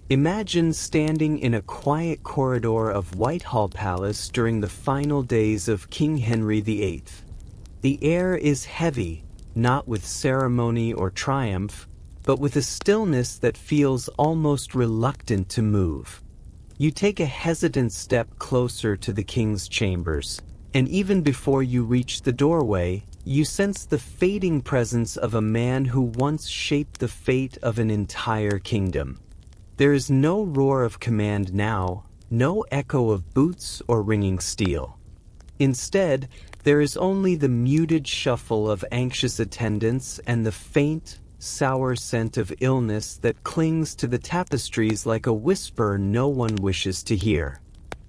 Imagine standing in a quiet corridor of Whitehall Palace during the final days of King Henry VIII. The air is heavy, not with ceremony or triumph, but with a stillness that feels almost reluctant to move. You take a hesitant step closer to the king's chambers, and even before you reach the doorway, you sense the fading presence of a man who once shaped the fate of an entire kingdom. There is no roar of command now, no echo of boots or ringing steel. Instead, there is only the muted shuffle of anxious attendants and the faint, sour scent of illness that clings to the tapestries like a whisper no one wishes to hear.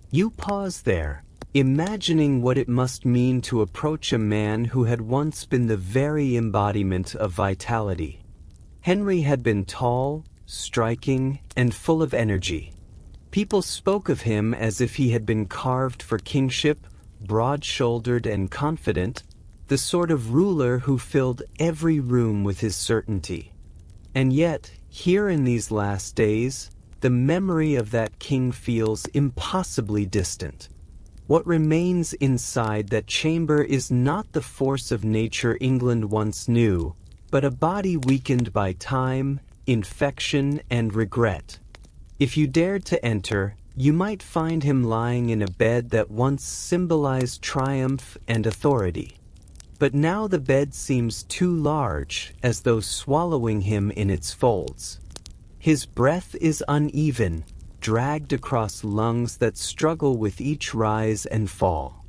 You pause there, imagining what it must mean to approach a man who had once been the very embodiment of vitality. Henry had been tall, striking, and full of energy. People spoke of him as if he had been carved for kingship, broad-shouldered and confident, the sort of ruler who filled every room with his certainty. And yet, here in these last days, the memory of that king feels impossibly distant. What remains inside that chamber is not the force of nature England once knew, but a body weakened by time, infection, and regret. If you dared to enter, you might find him lying in a bed that once symbolized triumph and authority. But now the bed seems too large, as though swallowing him in its folds. His breath is uneven, dragged across lungs that struggle with each rise and fall.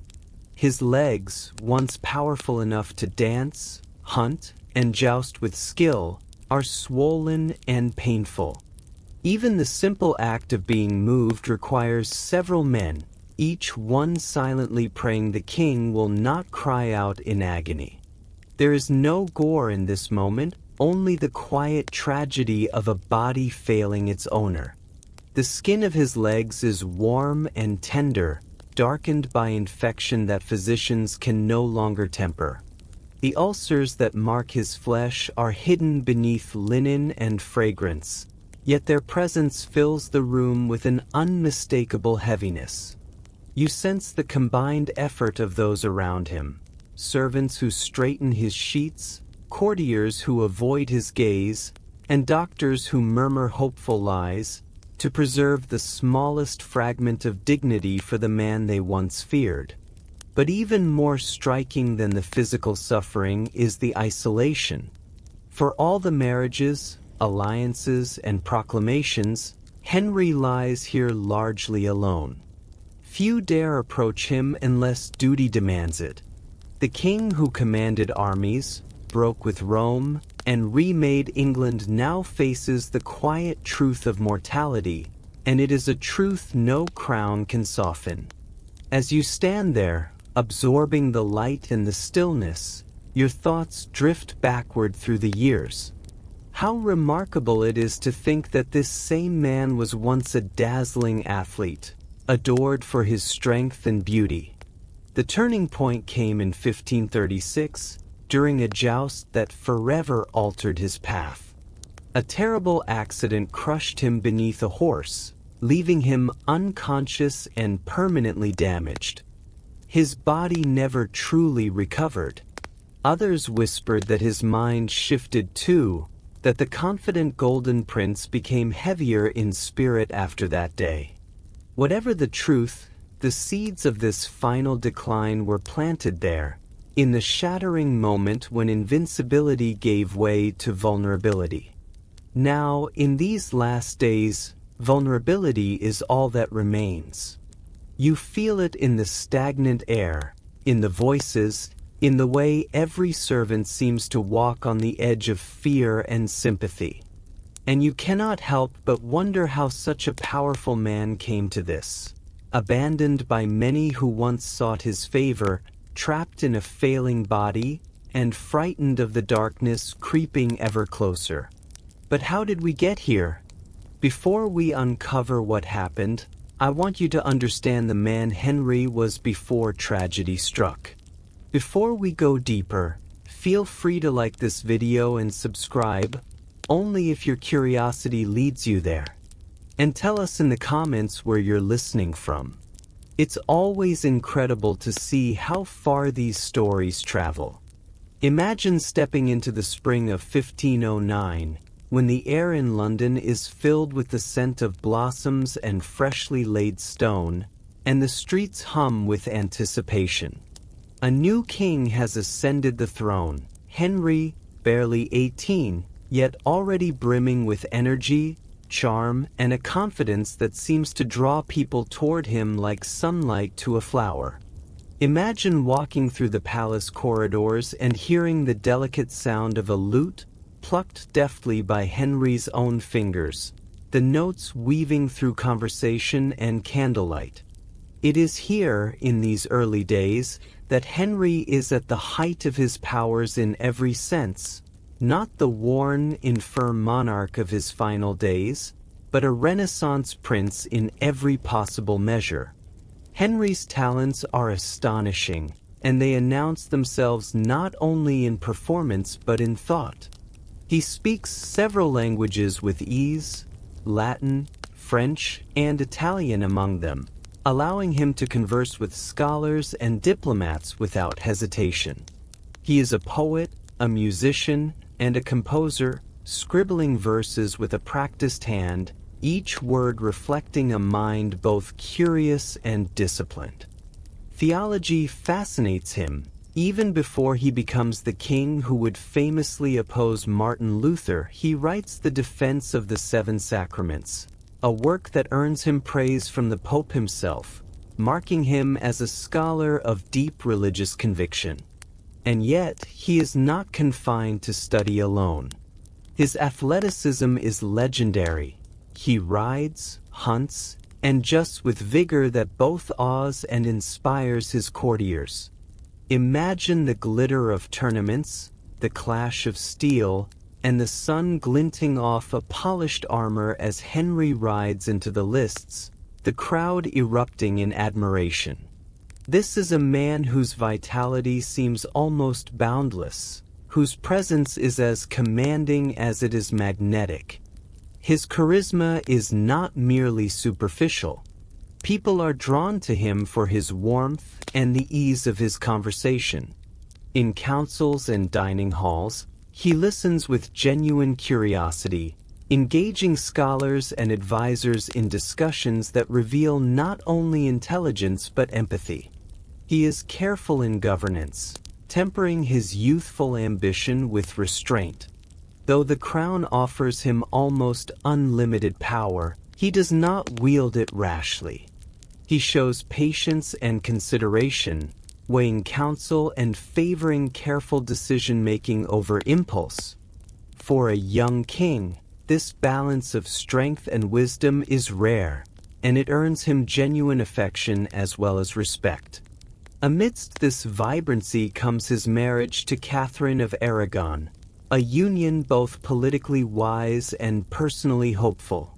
His legs, once powerful enough to dance, hunt, and joust with skill, are swollen and painful. Even the simple act of being moved requires several men, each one silently praying the king will not cry out in agony. There is no gore in this moment, only the quiet tragedy of a body failing its owner. The skin of his legs is warm and tender, darkened by infection that physicians can no longer temper. The ulcers that mark his flesh are hidden beneath linen and fragrance, yet their presence fills the room with an unmistakable heaviness. You sense the combined effort of those around him, servants who straighten his sheets, courtiers who avoid his gaze, and doctors who murmur hopeful lies, to preserve the smallest fragment of dignity for the man they once feared. But even more striking than the physical suffering is the isolation. For all the marriages, alliances, and proclamations, Henry lies here largely alone. Few dare approach him unless duty demands it. The king who commanded armies, broke with Rome, and remade England now faces the quiet truth of mortality, and it is a truth no crown can soften. As you stand there, absorbing the light and the stillness, your thoughts drift backward through the years. How remarkable it is to think that this same man was once a dazzling athlete, adored for his strength and beauty. The turning point came in 1536, during a joust that forever altered his path. A terrible accident crushed him beneath a horse, leaving him unconscious and permanently damaged. His body never truly recovered. Others whispered that his mind shifted too, that the confident Golden Prince became heavier in spirit after that day. Whatever the truth, the seeds of this final decline were planted there, in the shattering moment when invincibility gave way to vulnerability. Now, in these last days, vulnerability is all that remains. You feel it in the stagnant air, in the voices, in the way every servant seems to walk on the edge of fear and sympathy. And you cannot help but wonder how such a powerful man came to this. Abandoned by many who once sought his favor, trapped in a failing body, and frightened of the darkness creeping ever closer. But how did we get here? Before we uncover what happened, I want you to understand the man Henry was before tragedy struck. Before we go deeper, feel free to like this video and subscribe, only if your curiosity leads you there. And tell us in the comments where you're listening from. It's always incredible to see how far these stories travel. Imagine stepping into the spring of 1509, when the air in London is filled with the scent of blossoms and freshly laid stone, and the streets hum with anticipation. A new king has ascended the throne, Henry, barely 18, yet already brimming with energy, charm, and a confidence that seems to draw people toward him like sunlight to a flower. Imagine walking through the palace corridors and hearing the delicate sound of a lute, plucked deftly by Henry's own fingers, the notes weaving through conversation and candlelight. It is here, in these early days, that Henry is at the height of his powers in every sense, not the worn, infirm monarch of his final days, but a Renaissance prince in every possible measure. Henry's talents are astonishing, and they announce themselves not only in performance but in thought. He speaks several languages with ease, Latin, French, and Italian among them, allowing him to converse with scholars and diplomats without hesitation. He is a poet, a musician, and a composer, scribbling verses with a practiced hand, each word reflecting a mind both curious and disciplined. Theology fascinates him, even before he becomes the king who would famously oppose Martin Luther. He writes the Defense of the Seven Sacraments, a work that earns him praise from the Pope himself, marking him as a scholar of deep religious conviction. And yet, he is not confined to study alone. His athleticism is legendary. He rides, hunts, and justs with vigor that both awes and inspires his courtiers. Imagine the glitter of tournaments, the clash of steel, and the sun glinting off a polished armor as Henry rides into the lists, the crowd erupting in admiration. This is a man whose vitality seems almost boundless, whose presence is as commanding as it is magnetic. His charisma is not merely superficial. People are drawn to him for his warmth and the ease of his conversation. In councils and dining halls, he listens with genuine curiosity, engaging scholars and advisors in discussions that reveal not only intelligence but empathy. He is careful in governance, tempering his youthful ambition with restraint. Though the crown offers him almost unlimited power, he does not wield it rashly. He shows patience and consideration, weighing counsel and favoring careful decision-making over impulse. For a young king, this balance of strength and wisdom is rare, and it earns him genuine affection as well as respect. Amidst this vibrancy comes his marriage to Catherine of Aragon, a union both politically wise and personally hopeful.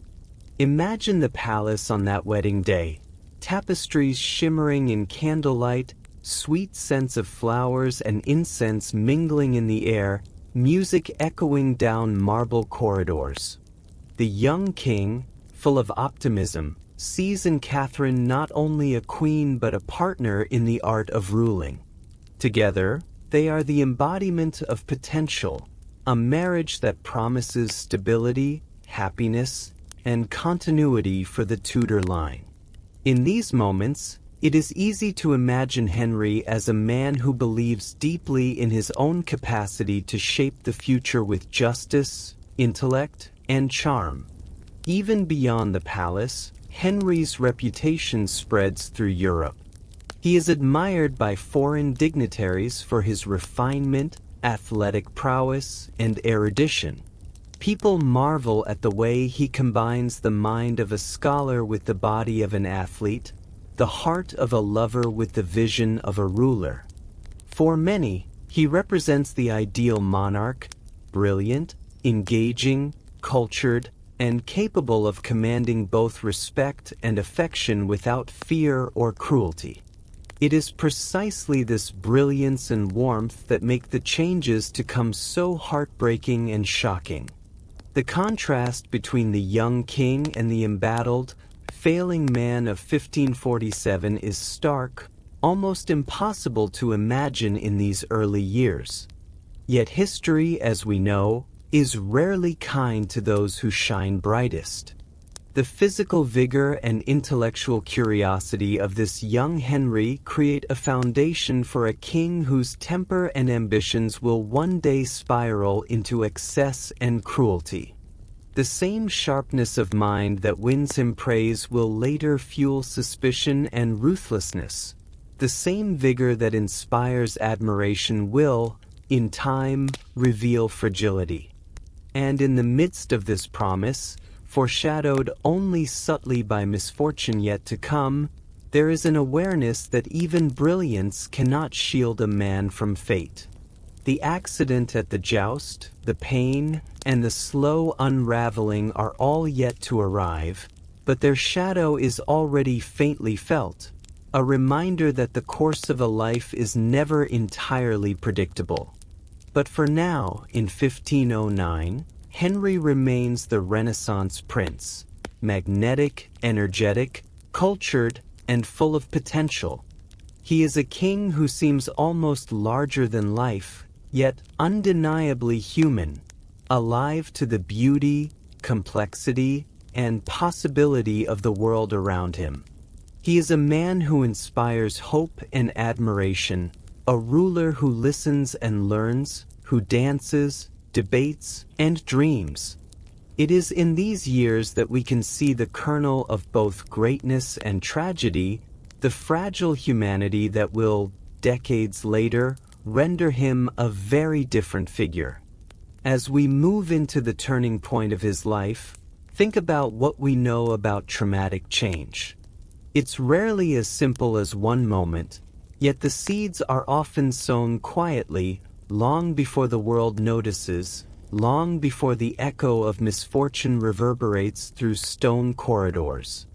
Imagine the palace on that wedding day, tapestries shimmering in candlelight, sweet scents of flowers and incense mingling in the air, music echoing down marble corridors. The young king, full of optimism, sees in Catherine not only a queen but a partner in the art of ruling. Together, they are the embodiment of potential, a marriage that promises stability, happiness, and continuity for the Tudor line. In these moments, it is easy to imagine Henry as a man who believes deeply in his own capacity to shape the future with justice, intellect, and charm. Even beyond the palace, Henry's reputation spreads through Europe. He is admired by foreign dignitaries for his refinement, athletic prowess, and erudition. People marvel at the way he combines the mind of a scholar with the body of an athlete, the heart of a lover with the vision of a ruler. For many, he represents the ideal monarch, brilliant, engaging, cultured, and capable of commanding both respect and affection without fear or cruelty. It is precisely this brilliance and warmth that make the changes to come so heartbreaking and shocking. The contrast between the young king and the embattled, failing man of 1547 is stark, almost impossible to imagine in these early years. Yet history, as we know, is rarely kind to those who shine brightest. The physical vigor and intellectual curiosity of this young Henry create a foundation for a king whose temper and ambitions will one day spiral into excess and cruelty. The same sharpness of mind that wins him praise will later fuel suspicion and ruthlessness. The same vigor that inspires admiration will, in time, reveal fragility. And in the midst of this promise, foreshadowed only subtly by misfortune yet to come, there is an awareness that even brilliance cannot shield a man from fate. The accident at the joust, the pain, and the slow unraveling are all yet to arrive, but their shadow is already faintly felt, a reminder that the course of a life is never entirely predictable. But for now, in 1509, Henry remains the Renaissance prince, magnetic, energetic, cultured, and full of potential. He is a king who seems almost larger than life, yet undeniably human, alive to the beauty, complexity, and possibility of the world around him. He is a man who inspires hope and admiration, a ruler who listens and learns, who dances, debates, and dreams. It is in these years that we can see the kernel of both greatness and tragedy, the fragile humanity that will, decades later, render him a very different figure. As we move into the turning point of his life, think about what we know about traumatic change. It's rarely as simple as one moment, yet the seeds are often sown quietly, long before the world notices, long before the echo of misfortune reverberates through stone corridors.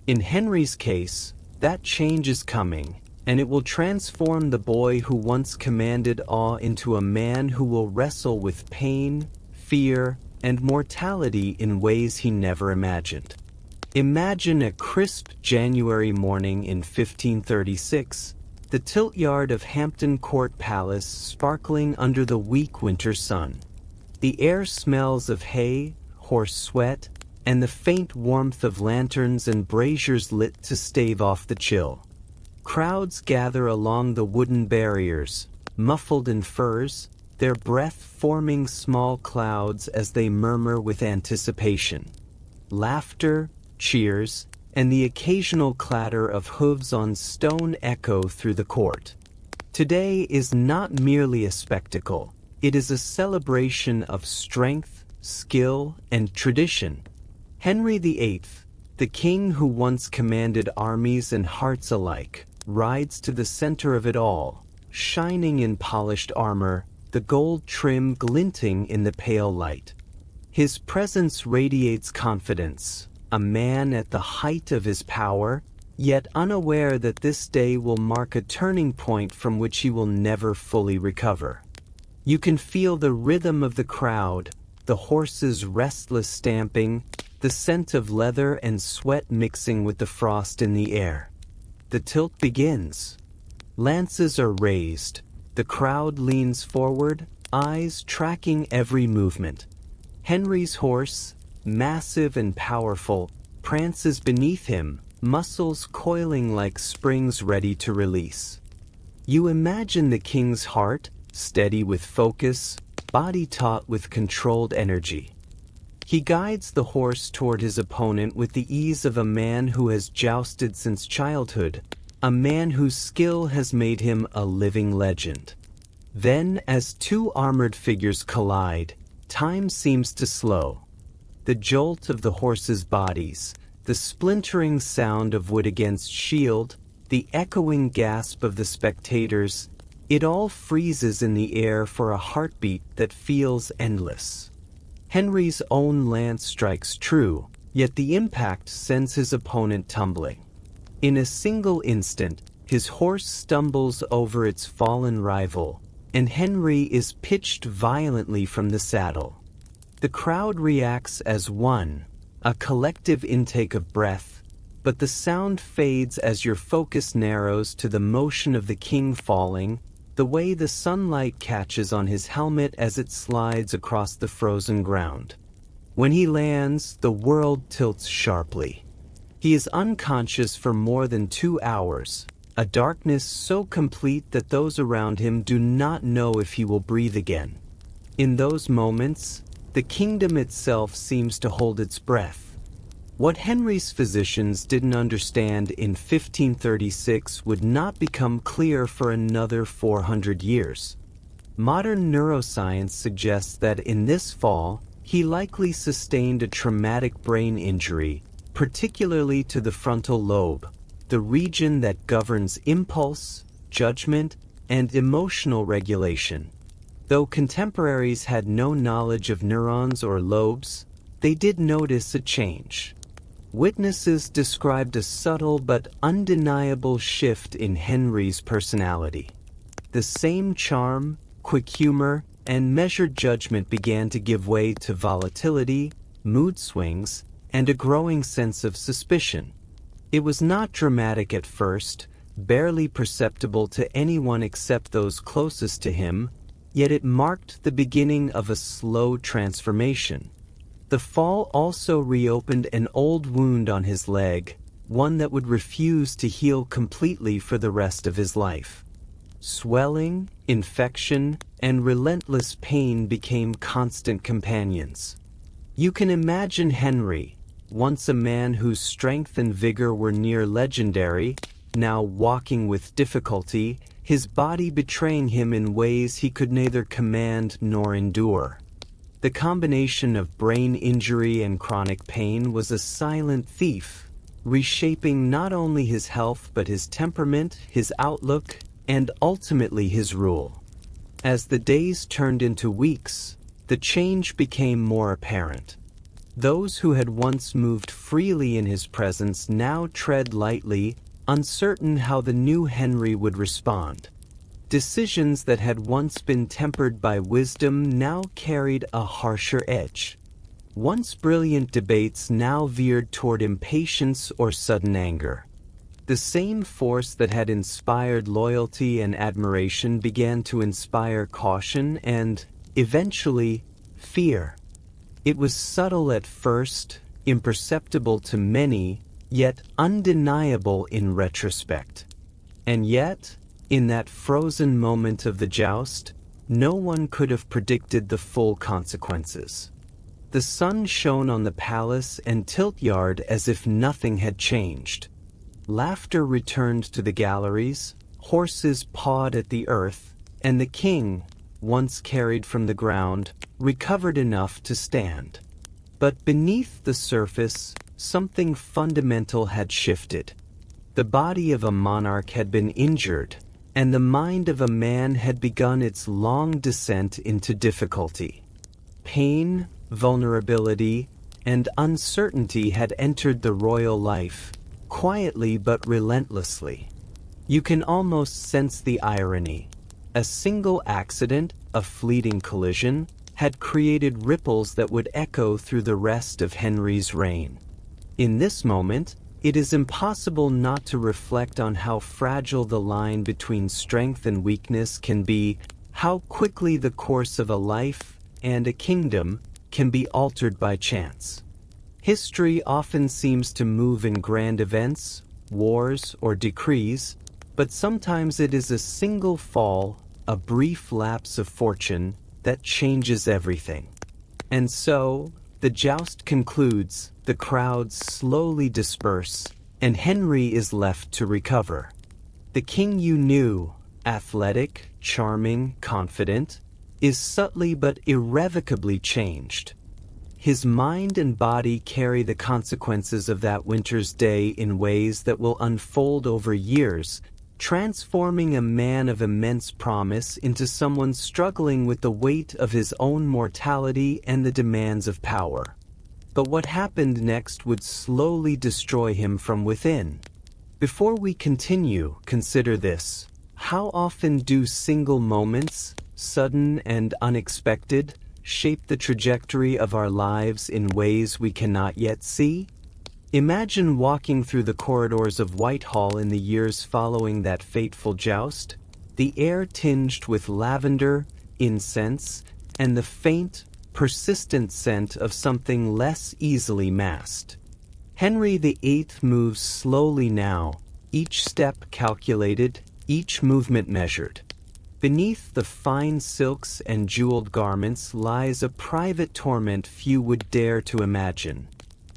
In Henry's case, that change is coming, and it will transform the boy who once commanded awe into a man who will wrestle with pain, fear, and mortality in ways he never imagined. Imagine a crisp January morning in 1536, the tilt-yard of Hampton Court Palace sparkling under the weak winter sun. The air smells of hay, horse sweat, and the faint warmth of lanterns and braziers lit to stave off the chill. Crowds gather along the wooden barriers, muffled in furs, their breath forming small clouds as they murmur with anticipation. Laughter, cheers, and the occasional clatter of hooves on stone echo through the court. Today is not merely a spectacle, it is a celebration of strength, skill, and tradition. Henry VIII, the king who once commanded armies and hearts alike, rides to the center of it all, shining in polished armor, the gold trim glinting in the pale light. His presence radiates confidence, a man at the height of his power, yet unaware that this day will mark a turning point from which he will never fully recover. You can feel the rhythm of the crowd, the horses' restless stamping, the scent of leather and sweat mixing with the frost in the air. The tilt begins. Lances are raised. The crowd leans forward, eyes tracking every movement. Henry's horse, massive and powerful, prances beneath him, muscles coiling like springs ready to release. You imagine the king's heart, steady with focus, body taut with controlled energy. He guides the horse toward his opponent with the ease of a man who has jousted since childhood, a man whose skill has made him a living legend. Then, as two armored figures collide, time seems to slow. The jolt of the horses' bodies, the splintering sound of wood against shield, the echoing gasp of the spectators, it all freezes in the air for a heartbeat that feels endless. Henry's own lance strikes true, yet the impact sends his opponent tumbling. In a single instant, his horse stumbles over its fallen rival, and Henry is pitched violently from the saddle. The crowd reacts as one, a collective intake of breath, but the sound fades as your focus narrows to the motion of the king falling, the way the sunlight catches on his helmet as it slides across the frozen ground. When he lands, the world tilts sharply. He is unconscious for more than 2 hours, a darkness so complete that those around him do not know if he will breathe again. In those moments, the kingdom itself seems to hold its breath. What Henry's physicians didn't understand in 1536 would not become clear for another 400 years. Modern neuroscience suggests that in this fall, he likely sustained a traumatic brain injury, particularly to the frontal lobe, the region that governs impulse, judgment, and emotional regulation. Though contemporaries had no knowledge of neurons or lobes, they did notice a change. Witnesses described a subtle but undeniable shift in Henry's personality. The same charm, quick humor, and measured judgment began to give way to volatility, mood swings, and a growing sense of suspicion. It was not dramatic at first, barely perceptible to anyone except those closest to him, yet it marked the beginning of a slow transformation. The fall also reopened an old wound on his leg, one that would refuse to heal completely for the rest of his life. Swelling, infection, and relentless pain became constant companions. You can imagine Henry, once a man whose strength and vigor were near legendary, now walking with difficulty, his body betraying him in ways he could neither command nor endure. The combination of brain injury and chronic pain was a silent thief, reshaping not only his health but his temperament, his outlook, and ultimately his rule. As the days turned into weeks, the change became more apparent. Those who had once moved freely in his presence now tread lightly, uncertain how the new Henry would respond. Decisions that had once been tempered by wisdom now carried a harsher edge. Once brilliant debates now veered toward impatience or sudden anger. The same force that had inspired loyalty and admiration began to inspire caution and, eventually, fear. It was subtle at first, imperceptible to many, yet undeniable in retrospect. And yet, in that frozen moment of the joust, no one could have predicted the full consequences. The sun shone on the palace and tilt yard as if nothing had changed. Laughter returned to the galleries, horses pawed at the earth, and the king, once carried from the ground, recovered enough to stand. But beneath the surface, something fundamental had shifted. The body of a monarch had been injured, and the mind of a man had begun its long descent into difficulty. Pain, vulnerability, and uncertainty had entered the royal life, quietly but relentlessly. You can almost sense the irony. A single accident, a fleeting collision, had created ripples that would echo through the rest of Henry's reign. In this moment, it is impossible not to reflect on how fragile the line between strength and weakness can be, how quickly the course of a life and a kingdom can be altered by chance. History often seems to move in grand events, wars, or decrees, but sometimes it is a single fall, a brief lapse of fortune, that changes everything. And so, the joust concludes, the crowds slowly disperse, and Henry is left to recover. The king you knew, athletic, charming, confident, is subtly but irrevocably changed. His mind and body carry the consequences of that winter's day in ways that will unfold over years, transforming a man of immense promise into someone struggling with the weight of his own mortality and the demands of power. But what happened next would slowly destroy him from within. Before we continue, consider this. How often do single moments, sudden and unexpected, shape the trajectory of our lives in ways we cannot yet see? Imagine walking through the corridors of Whitehall in the years following that fateful joust, the air tinged with lavender, incense, and the faint, persistent scent of something less easily masked. Henry VIII moves slowly now, each step calculated, each movement measured. Beneath the fine silks and jeweled garments lies a private torment few would dare to imagine.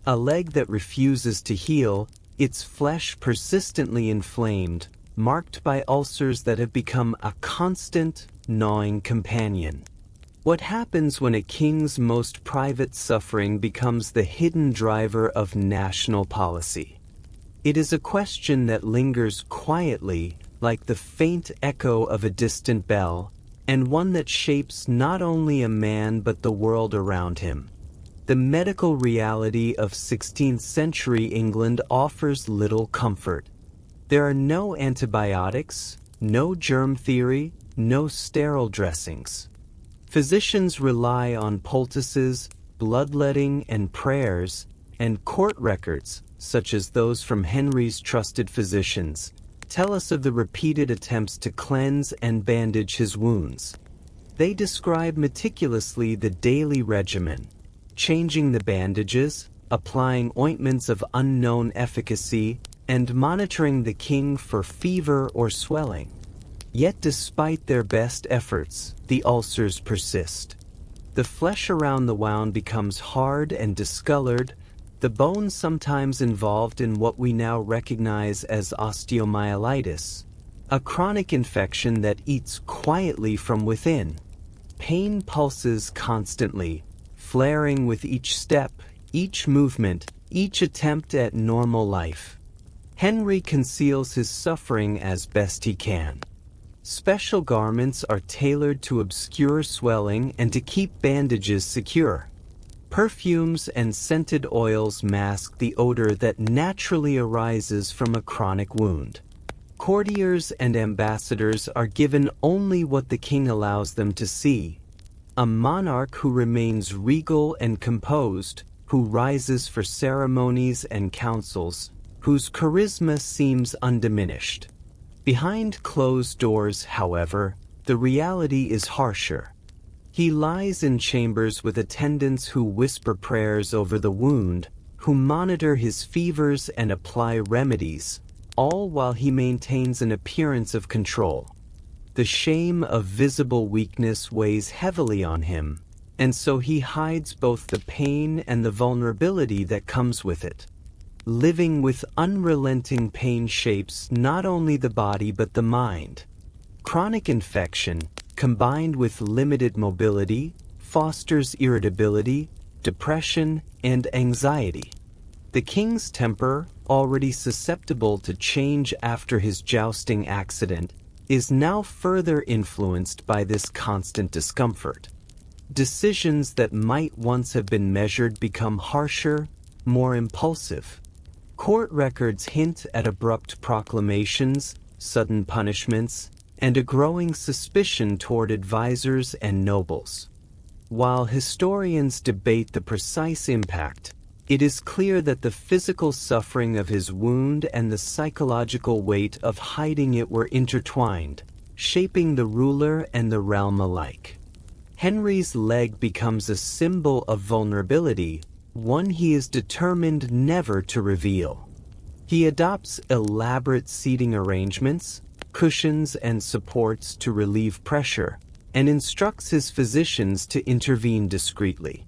A leg that refuses to heal, its flesh persistently inflamed, marked by ulcers that have become a constant, gnawing companion. What happens when a king's most private suffering becomes the hidden driver of national policy? It is a question that lingers quietly, like the faint echo of a distant bell, and one that shapes not only a man but the world around him. The medical reality of 16th century England offers little comfort. There are no antibiotics, no germ theory, no sterile dressings. Physicians rely on poultices, bloodletting, and prayers, and court records, such as those from Henry's trusted physicians, tell us of the repeated attempts to cleanse and bandage his wounds. They describe meticulously the daily regimen, changing the bandages, applying ointments of unknown efficacy, and monitoring the king for fever or swelling. Yet despite their best efforts, the ulcers persist. The flesh around the wound becomes hard and discolored, the bones sometimes involved in what we now recognize as osteomyelitis, a chronic infection that eats quietly from within. Pain pulses constantly, flaring with each step, each movement, each attempt at normal life. Henry conceals his suffering as best he can. Special garments are tailored to obscure swelling and to keep bandages secure. Perfumes and scented oils mask the odor that naturally arises from a chronic wound. Courtiers and ambassadors are given only what the king allows them to see. A monarch who remains regal and composed, who rises for ceremonies and councils, whose charisma seems undiminished. Behind closed doors, however, the reality is harsher. He lies in chambers with attendants who whisper prayers over the wound, who monitor his fevers and apply remedies, all while he maintains an appearance of control. The shame of visible weakness weighs heavily on him, and so he hides both the pain and the vulnerability that comes with it. Living with unrelenting pain shapes not only the body but the mind. Chronic infection, combined with limited mobility, fosters irritability, depression, and anxiety. The king's temper, already susceptible to change after his jousting accident, is now further influenced by this constant discomfort. Decisions that might once have been measured become harsher, more impulsive. Court records hint at abrupt proclamations, sudden punishments, and a growing suspicion toward advisors and nobles. While historians debate the precise impact, it is clear that the physical suffering of his wound and the psychological weight of hiding it were intertwined, shaping the ruler and the realm alike. Henry's leg becomes a symbol of vulnerability, one he is determined never to reveal. He adopts elaborate seating arrangements, cushions and supports to relieve pressure, and instructs his physicians to intervene discreetly.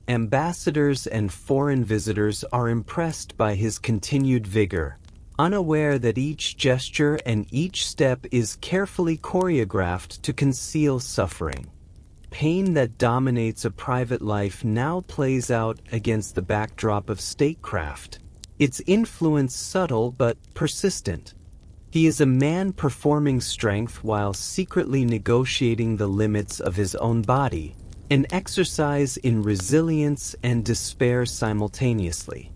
Ambassadors and foreign visitors are impressed by his continued vigor, unaware that each gesture and each step is carefully choreographed to conceal suffering. Pain that dominates a private life now plays out against the backdrop of statecraft, its influence subtle but persistent. He is a man performing strength while secretly negotiating the limits of his own body, an exercise in resilience and despair simultaneously.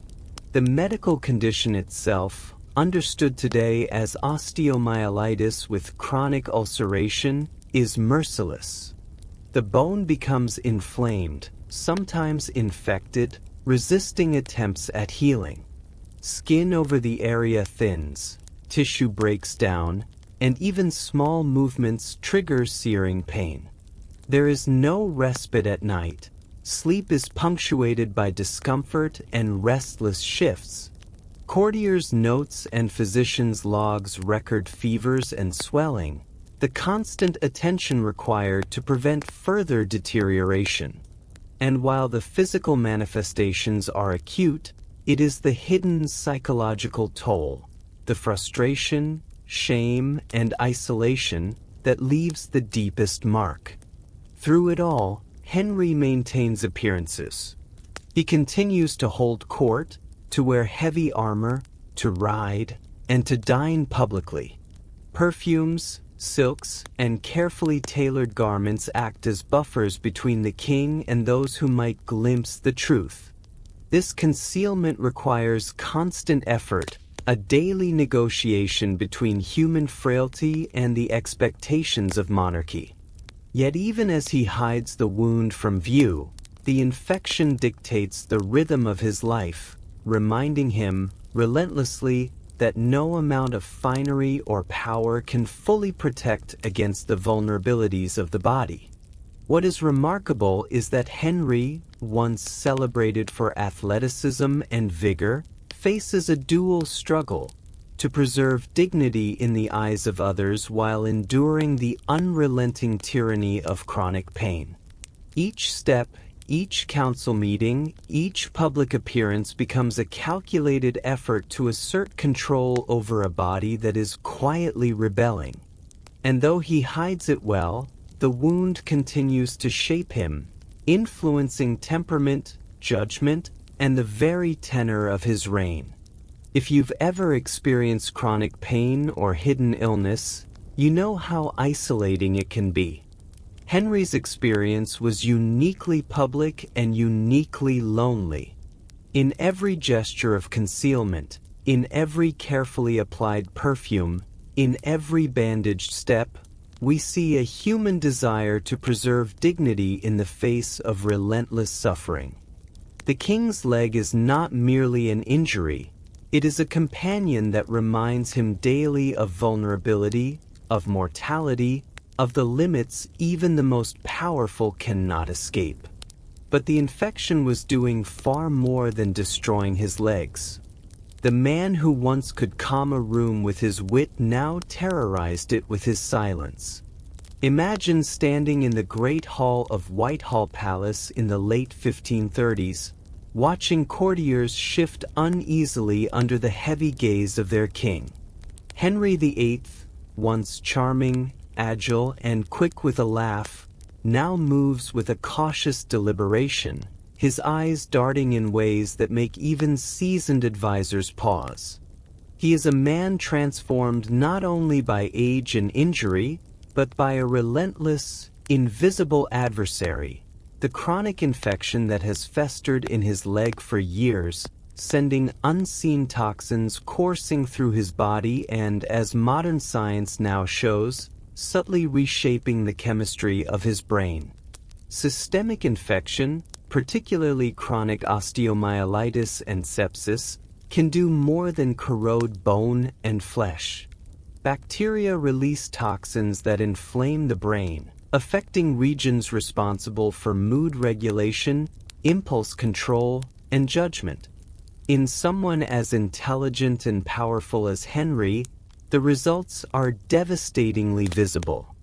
The medical condition itself, understood today as osteomyelitis with chronic ulceration, is merciless. The bone becomes inflamed, sometimes infected, resisting attempts at healing. Skin over the area thins, tissue breaks down, and even small movements trigger searing pain. There is no respite at night. Sleep is punctuated by discomfort and restless shifts. Courtiers' notes and physicians' logs record fevers and swelling, the constant attention required to prevent further deterioration. And while the physical manifestations are acute, it is the hidden psychological toll, the frustration, shame, and isolation that leaves the deepest mark. Through it all, Henry maintains appearances. He continues to hold court, to wear heavy armor, to ride, and to dine publicly. Perfumes, silks, and carefully tailored garments act as buffers between the king and those who might glimpse the truth. This concealment requires constant effort, a daily negotiation between human frailty and the expectations of monarchy. Yet even as he hides the wound from view, the infection dictates the rhythm of his life, reminding him, relentlessly, that no amount of finery or power can fully protect against the vulnerabilities of the body. What is remarkable is that Henry, once celebrated for athleticism and vigor, faces a dual struggle: to preserve dignity in the eyes of others while enduring the unrelenting tyranny of chronic pain. Each step, each council meeting, each public appearance becomes a calculated effort to assert control over a body that is quietly rebelling. And though he hides it well, the wound continues to shape him, influencing temperament, judgment, and the very tenor of his reign. If you've ever experienced chronic pain or hidden illness, you know how isolating it can be. Henry's experience was uniquely public and uniquely lonely. In every gesture of concealment, in every carefully applied perfume, in every bandaged step, we see a human desire to preserve dignity in the face of relentless suffering. The king's leg is not merely an injury, it is a companion that reminds him daily of vulnerability, of mortality, of the limits even the most powerful cannot escape. But the infection was doing far more than destroying his legs. The man who once could calm a room with his wit now terrorized it with his silence. Imagine standing in the great hall of Whitehall Palace in the late 1530s, watching courtiers shift uneasily under the heavy gaze of their king. Henry VIII, once charming, agile, and quick with a laugh, now moves with a cautious deliberation, his eyes darting in ways that make even seasoned advisors pause. He is a man transformed not only by age and injury, but by a relentless, invisible adversary, the chronic infection that has festered in his leg for years, sending unseen toxins coursing through his body and, as modern science now shows, subtly reshaping the chemistry of his brain. Systemic infection, particularly chronic osteomyelitis and sepsis, can do more than corrode bone and flesh. Bacteria release toxins that inflame the brain, affecting regions responsible for mood regulation, impulse control, and judgment. In someone as intelligent and powerful as Henry, the results are devastatingly visible.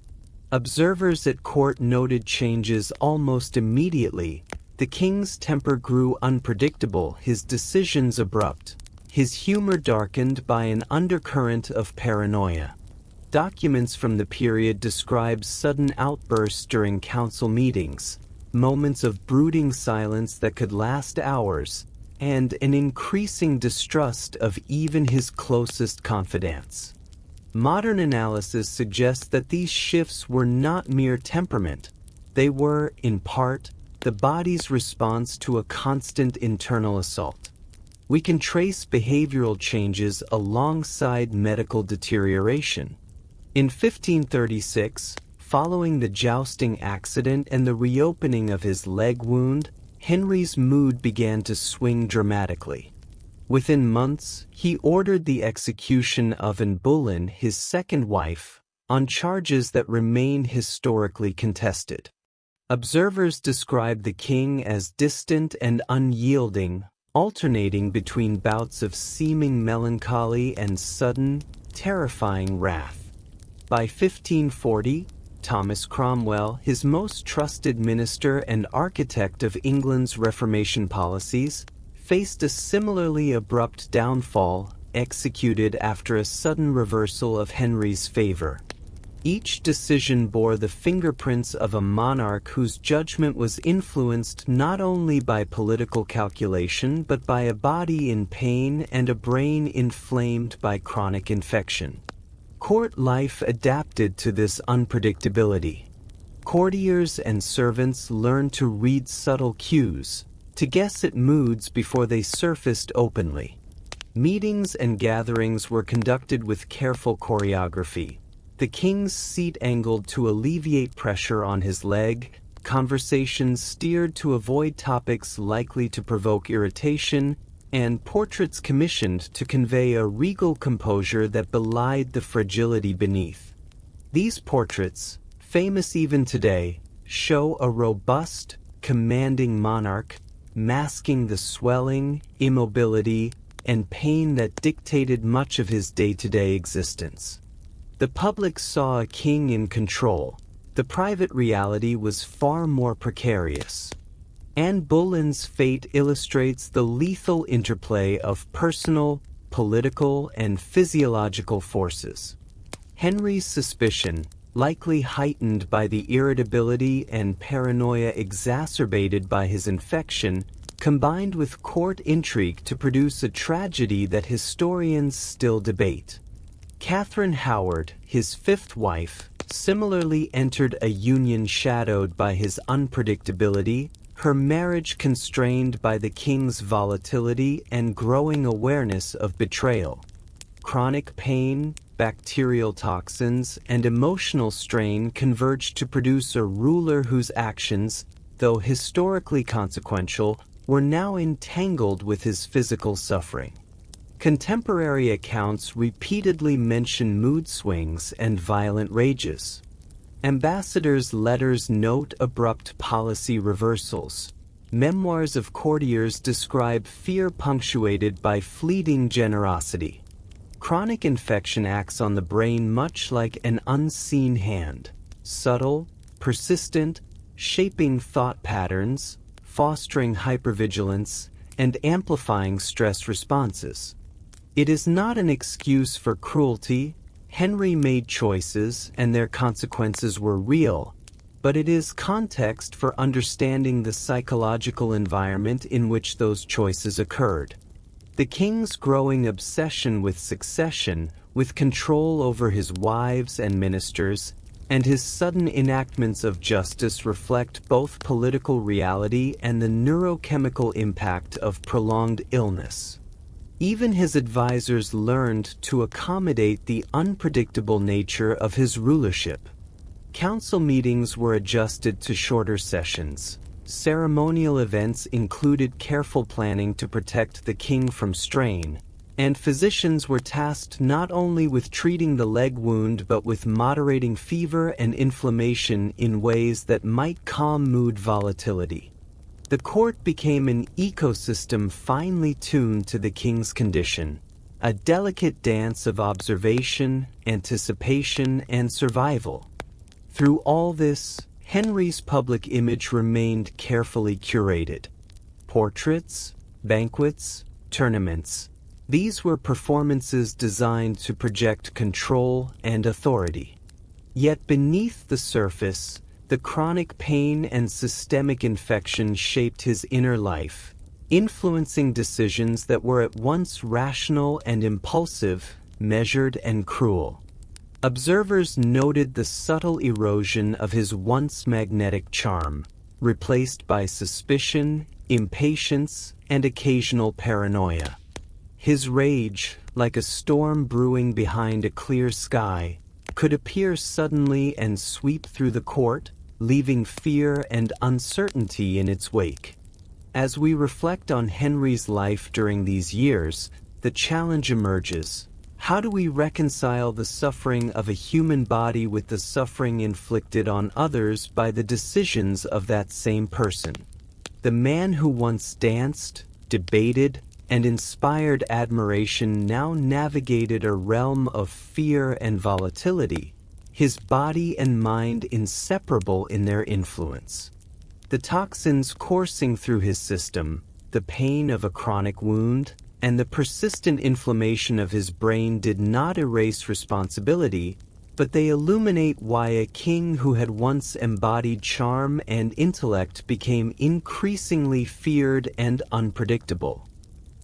Observers at court noted changes almost immediately. The king's temper grew unpredictable, his decisions abrupt, his humor darkened by an undercurrent of paranoia. Documents from the period describe sudden outbursts during council meetings, moments of brooding silence that could last hours, and an increasing distrust of even his closest confidants. Modern analysis suggests that these shifts were not mere temperament. They were, in part, the body's response to a constant internal assault. We can trace behavioral changes alongside medical deterioration. In 1536, Following the jousting accident and the reopening of his leg wound, Henry's mood began to swing dramatically. Within months, he ordered the execution of Anne Boleyn, his second wife, on charges that remain historically contested. Observers describe the king as distant and unyielding, alternating between bouts of seeming melancholy and sudden, terrifying wrath. By 1540, Thomas Cromwell, his most trusted minister and architect of England's Reformation policies, faced a similarly abrupt downfall, executed after a sudden reversal of Henry's favor. Each decision bore the fingerprints of a monarch whose judgment was influenced not only by political calculation but by a body in pain and a brain inflamed by chronic infection. Court life adapted to this unpredictability. Courtiers and servants learned to read subtle cues, to guess at moods before they surfaced openly. Meetings and gatherings were conducted with careful choreography. The king's seat angled to alleviate pressure on his leg, conversations steered to avoid topics likely to provoke irritation, and portraits commissioned to convey a regal composure that belied the fragility beneath. These portraits, famous even today, show a robust, commanding monarch, masking the swelling, immobility, and pain that dictated much of his day-to-day existence. The public saw a king in control. The private reality was far more precarious. Anne Boleyn's fate illustrates the lethal interplay of personal, political, and physiological forces. Henry's suspicion, likely heightened by the irritability and paranoia exacerbated by his infection, combined with court intrigue to produce a tragedy that historians still debate. Catherine Howard, his fifth wife, similarly entered a union shadowed by his unpredictability, her marriage constrained by the king's volatility and growing awareness of betrayal. Chronic pain, bacterial toxins, and emotional strain converged to produce a ruler whose actions, though historically consequential, were now entangled with his physical suffering. Contemporary accounts repeatedly mention mood swings and violent rages. Ambassadors' letters note abrupt policy reversals. Memoirs of courtiers describe fear punctuated by fleeting generosity. Chronic infection acts on the brain much like an unseen hand, subtle, persistent, shaping thought patterns, fostering hypervigilance, and amplifying stress responses. It is not an excuse for cruelty. Henry made choices, and their consequences were real, but it is context for understanding the psychological environment in which those choices occurred. The king's growing obsession with succession, with control over his wives and ministers, and his sudden enactments of justice reflect both political reality and the neurochemical impact of prolonged illness. Even his advisors learned to accommodate the unpredictable nature of his rulership. Council meetings were adjusted to shorter sessions. Ceremonial events included careful planning to protect the king from strain, and physicians were tasked not only with treating the leg wound but with moderating fever and inflammation in ways that might calm mood volatility. The court became an ecosystem finely tuned to the king's condition, a delicate dance of observation, anticipation, and survival. Through all this, Henry's public image remained carefully curated. Portraits, banquets, tournaments. These were performances designed to project control and authority. Yet beneath the surface, the chronic pain and systemic infection shaped his inner life, influencing decisions that were at once rational and impulsive, measured and cruel. Observers noted the subtle erosion of his once magnetic charm, replaced by suspicion, impatience, and occasional paranoia. His rage, like a storm brewing behind a clear sky, could appear suddenly and sweep through the court, leaving fear and uncertainty in its wake. As we reflect on Henry's life during these years, the challenge emerges. How do we reconcile the suffering of a human body with the suffering inflicted on others by the decisions of that same person? The man who once danced, debated, and inspired admiration now navigated a realm of fear and volatility, his body and mind inseparable in their influence. The toxins coursing through his system, the pain of a chronic wound, and the persistent inflammation of his brain did not erase responsibility, but they illuminate why a king who had once embodied charm and intellect became increasingly feared and unpredictable.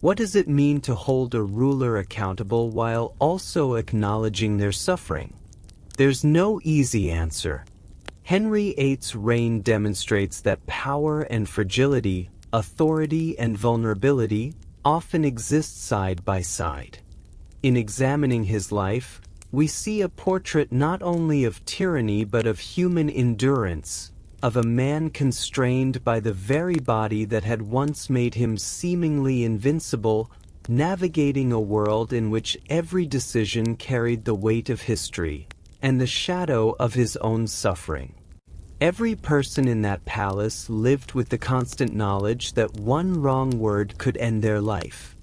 What does it mean to hold a ruler accountable while also acknowledging their suffering? There's no easy answer. Henry VIII's reign demonstrates that power and fragility, authority and vulnerability, often exist side by side. In examining his life, we see a portrait not only of tyranny but of human endurance, of a man constrained by the very body that had once made him seemingly invincible, navigating a world in which every decision carried the weight of history and the shadow of his own suffering. Every person in that palace lived with the constant knowledge that one wrong word could end their life.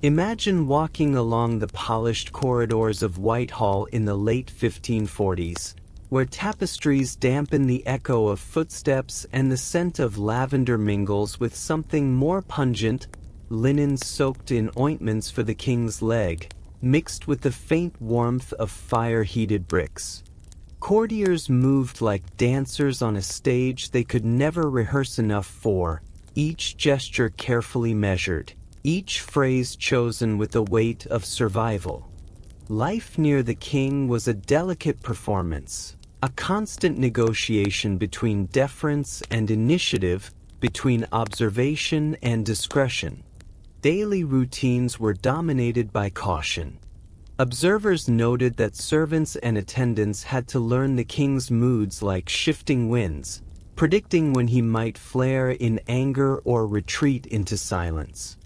Imagine walking along the polished corridors of Whitehall in the late 1540s, where tapestries dampen the echo of footsteps and the scent of lavender mingles with something more pungent, linen soaked in ointments for the king's leg, mixed with the faint warmth of fire-heated bricks. Courtiers moved like dancers on a stage they could never rehearse enough for, each gesture carefully measured, each phrase chosen with the weight of survival. Life near the king was a delicate performance, a constant negotiation between deference and initiative, between observation and discretion. Daily routines were dominated by caution. Observers noted that servants and attendants had to learn the king's moods like shifting winds, predicting when he might flare in anger or retreat into silence.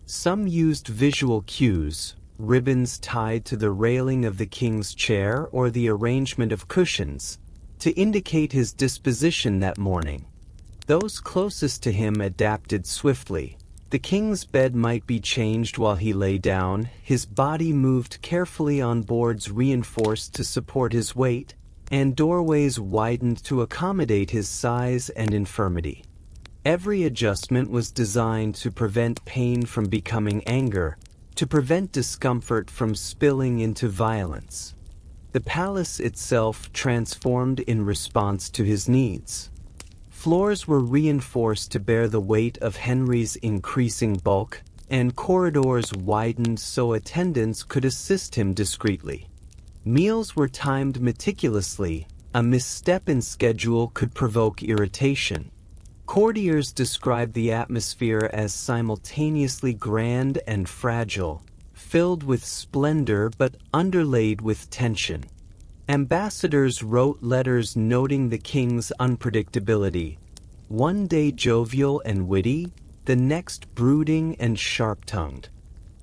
Some used visual cues, ribbons tied to the railing of the king's chair or the arrangement of cushions, to indicate his disposition that morning. Those closest to him adapted swiftly. The king's bed might be changed while he lay down, his body moved carefully on boards reinforced to support his weight, and doorways widened to accommodate his size and infirmity. Every adjustment was designed to prevent pain from becoming anger, to prevent discomfort from spilling into violence. The palace itself transformed in response to his needs. Floors were reinforced to bear the weight of Henry's increasing bulk, and corridors widened so attendants could assist him discreetly. Meals were timed meticulously. A misstep in schedule could provoke irritation. Courtiers described the atmosphere as simultaneously grand and fragile, filled with splendor but underlaid with tension. Ambassadors wrote letters noting the king's unpredictability, one day jovial and witty, the next brooding and sharp-tongued.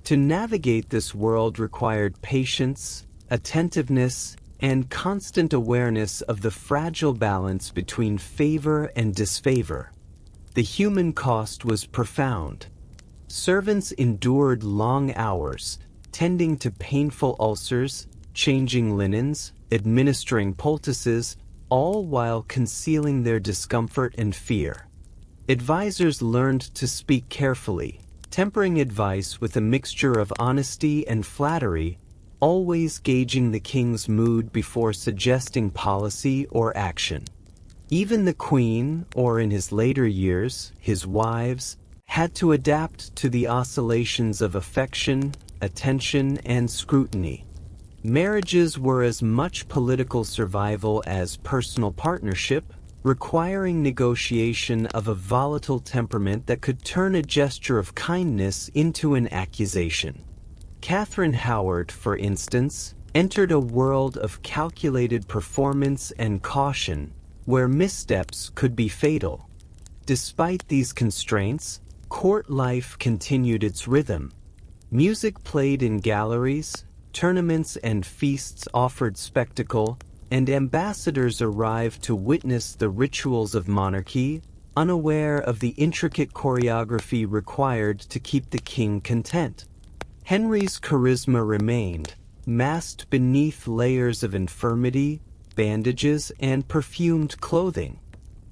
To navigate this world required patience, attentiveness, and constant awareness of the fragile balance between favor and disfavor. The human cost was profound. Servants endured long hours, tending to painful ulcers, changing linens, administering poultices, all while concealing their discomfort and fear. Advisors learned to speak carefully, tempering advice with a mixture of honesty and flattery, always gauging the king's mood before suggesting policy or action. Even the queen, or in his later years, his wives, had to adapt to the oscillations of affection, attention, and scrutiny. Marriages were as much political survival as personal partnership, requiring negotiation of a volatile temperament that could turn a gesture of kindness into an accusation. Catherine Howard, for instance, entered a world of calculated performance and caution, where missteps could be fatal. Despite these constraints, court life continued its rhythm. Music played in galleries, tournaments and feasts offered spectacle, and ambassadors arrived to witness the rituals of monarchy, unaware of the intricate choreography required to keep the king content. Henry's charisma remained, masked beneath layers of infirmity, bandages, and perfumed clothing.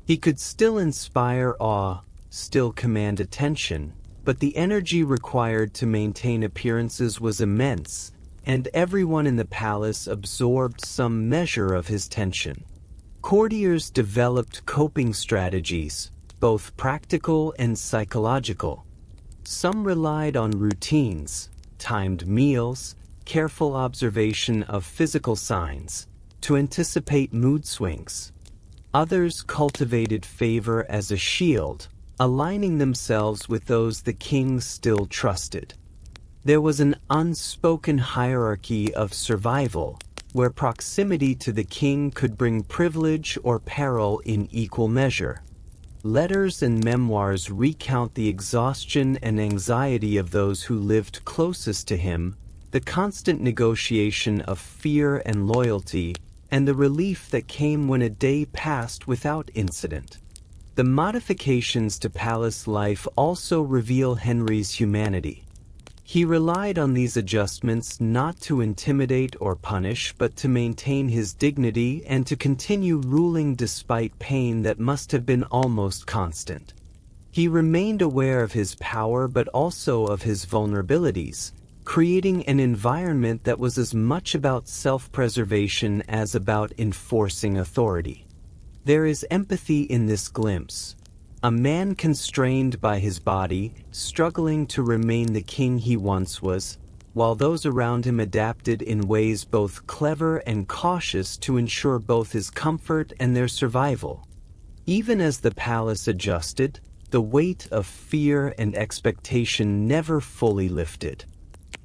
He could still inspire awe, still command attention, but the energy required to maintain appearances was immense, and everyone in the palace absorbed some measure of his tension. Courtiers developed coping strategies, both practical and psychological. Some relied on routines, timed meals, careful observation of physical signs, to anticipate mood swings. Others cultivated favor as a shield, aligning themselves with those the king still trusted. There was an unspoken hierarchy of survival, where proximity to the king could bring privilege or peril in equal measure. Letters and memoirs recount the exhaustion and anxiety of those who lived closest to him, the constant negotiation of fear and loyalty, and the relief that came when a day passed without incident. The modifications to palace life also reveal Henry's humanity. He relied on these adjustments not to intimidate or punish, but to maintain his dignity and to continue ruling despite pain that must have been almost constant. He remained aware of his power but also of his vulnerabilities, creating an environment that was as much about self-preservation as about enforcing authority. There is empathy in this glimpse. A man constrained by his body, struggling to remain the king he once was, while those around him adapted in ways both clever and cautious to ensure both his comfort and their survival. Even as the palace adjusted, the weight of fear and expectation never fully lifted.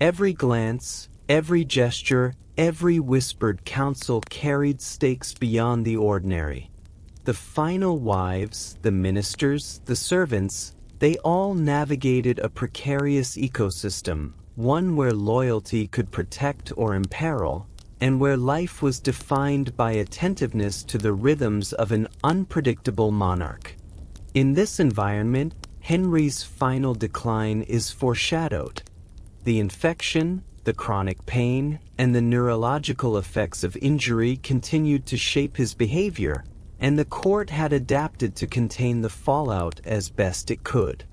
Every glance, every gesture, every whispered counsel carried stakes beyond the ordinary. The final wives, the ministers, the servants, they all navigated a precarious ecosystem, one where loyalty could protect or imperil, and where life was defined by attentiveness to the rhythms of an unpredictable monarch. In this environment, Henry's final decline is foreshadowed. The infection, the chronic pain, and the neurological effects of injury continued to shape his behavior, and the court had adapted to contain the fallout as best it could.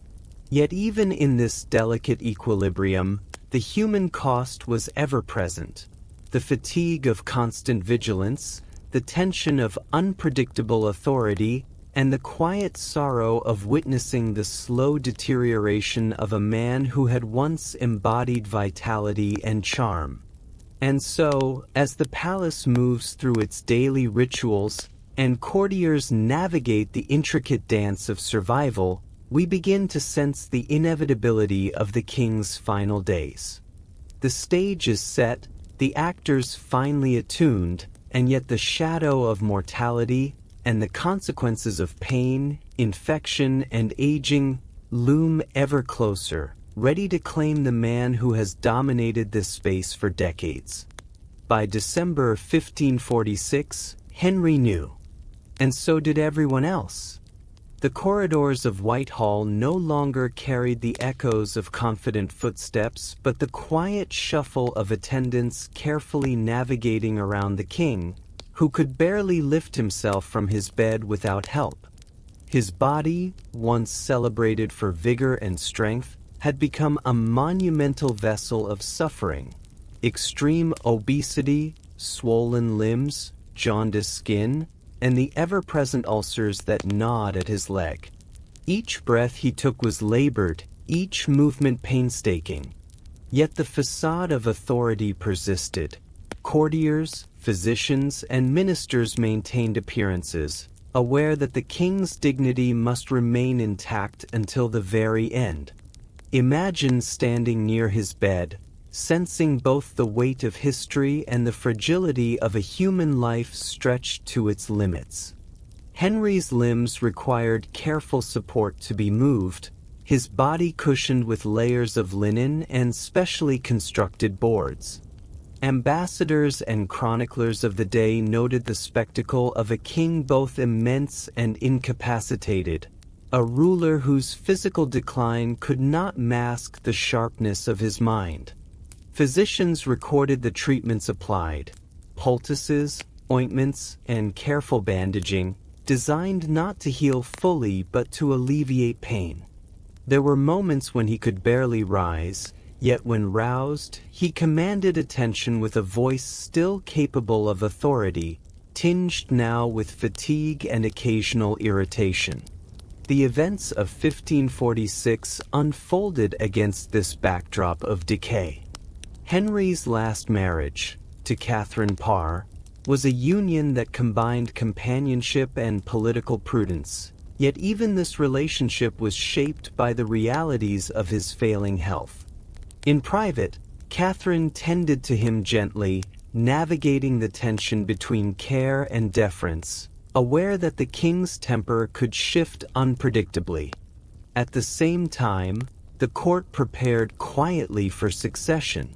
Yet even in this delicate equilibrium, the human cost was ever present. The fatigue of constant vigilance, the tension of unpredictable authority, and the quiet sorrow of witnessing the slow deterioration of a man who had once embodied vitality and charm. And so, as the palace moves through its daily rituals, and courtiers navigate the intricate dance of survival, we begin to sense the inevitability of the king's final days. The stage is set, the actors finely attuned, and yet the shadow of mortality and the consequences of pain, infection, and aging loom ever closer, ready to claim the man who has dominated this space for decades. By December 1546, Henry knew. And so did everyone else. The corridors of Whitehall no longer carried the echoes of confident footsteps, but the quiet shuffle of attendants carefully navigating around the king, who could barely lift himself from his bed without help. His body, once celebrated for vigor and strength, had become a monumental vessel of suffering. Extreme obesity, swollen limbs, jaundiced skin, and the ever-present ulcers that gnawed at his leg. Each breath he took was labored, each movement painstaking. Yet the facade of authority persisted. Courtiers, physicians, and ministers maintained appearances, aware that the king's dignity must remain intact until the very end. Imagine standing near his bed, sensing both the weight of history and the fragility of a human life stretched to its limits. Henry's limbs required careful support to be moved, his body cushioned with layers of linen and specially constructed boards. Ambassadors and chroniclers of the day noted the spectacle of a king both immense and incapacitated, a ruler whose physical decline could not mask the sharpness of his mind. Physicians recorded the treatments applied, poultices, ointments, and careful bandaging, designed not to heal fully but to alleviate pain. There were moments when he could barely rise, yet when roused, he commanded attention with a voice still capable of authority, tinged now with fatigue and occasional irritation. The events of 1546 unfolded against this backdrop of decay. Henry's last marriage, to Catherine Parr, was a union that combined companionship and political prudence, yet even this relationship was shaped by the realities of his failing health. In private, Catherine tended to him gently, navigating the tension between care and deference, aware that the king's temper could shift unpredictably. At the same time, the court prepared quietly for succession.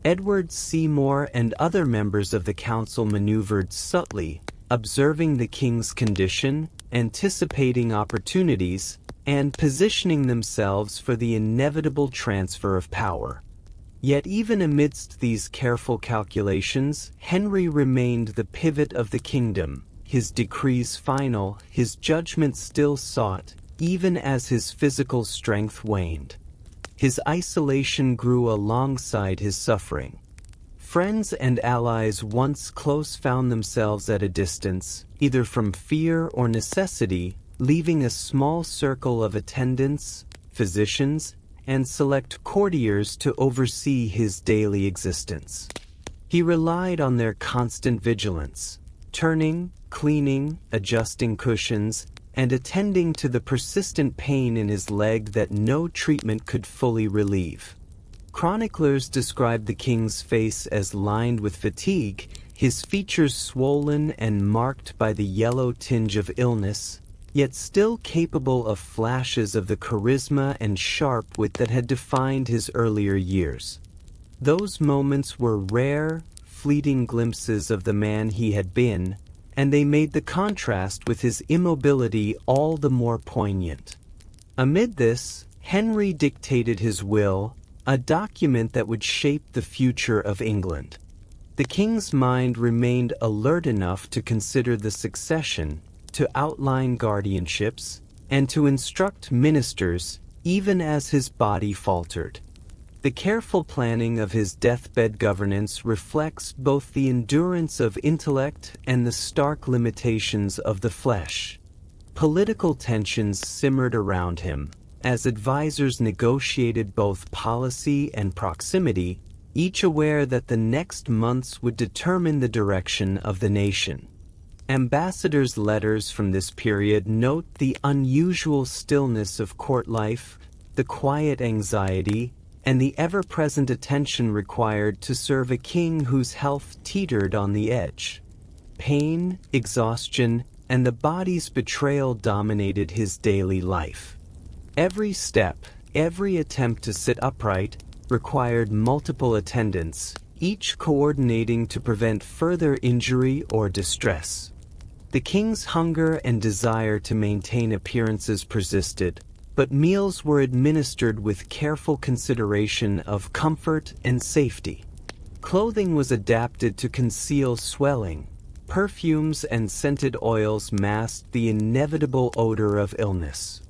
Edward Seymour and other members of the council maneuvered subtly, observing the king's condition, anticipating opportunities, and positioning themselves for the inevitable transfer of power. Yet even amidst these careful calculations, Henry remained the pivot of the kingdom, his decrees final, his judgment still sought, even as his physical strength waned. His isolation grew alongside his suffering. Friends and allies once close found themselves at a distance, either from fear or necessity, leaving a small circle of attendants, physicians, and select courtiers to oversee his daily existence. He relied on their constant vigilance, turning, cleaning, adjusting cushions, and attending to the persistent pain in his leg that no treatment could fully relieve. Chroniclers described the king's face as lined with fatigue, his features swollen and marked by the yellow tinge of illness, yet still capable of flashes of the charisma and sharp wit that had defined his earlier years. Those moments were rare, fleeting glimpses of the man he had been, and they made the contrast with his immobility all the more poignant. Amid this, Henry dictated his will, a document that would shape the future of England. The king's mind remained alert enough to consider the succession, to outline guardianships, and to instruct ministers, even as his body faltered. The careful planning of his deathbed governance reflects both the endurance of intellect and the stark limitations of the flesh. Political tensions simmered around him, as advisors negotiated both policy and proximity, each aware that the next months would determine the direction of the nation. Ambassadors' letters from this period note the unusual stillness of court life, the quiet anxiety, and the ever-present attention required to serve a king whose health teetered on the edge. Pain, exhaustion, and the body's betrayal dominated his daily life. Every step, every attempt to sit upright, required multiple attendants, each coordinating to prevent further injury or distress. The king's hunger and desire to maintain appearances persisted, but meals were administered with careful consideration of comfort and safety. Clothing was adapted to conceal swelling. Perfumes and scented oils masked the inevitable odor of illness.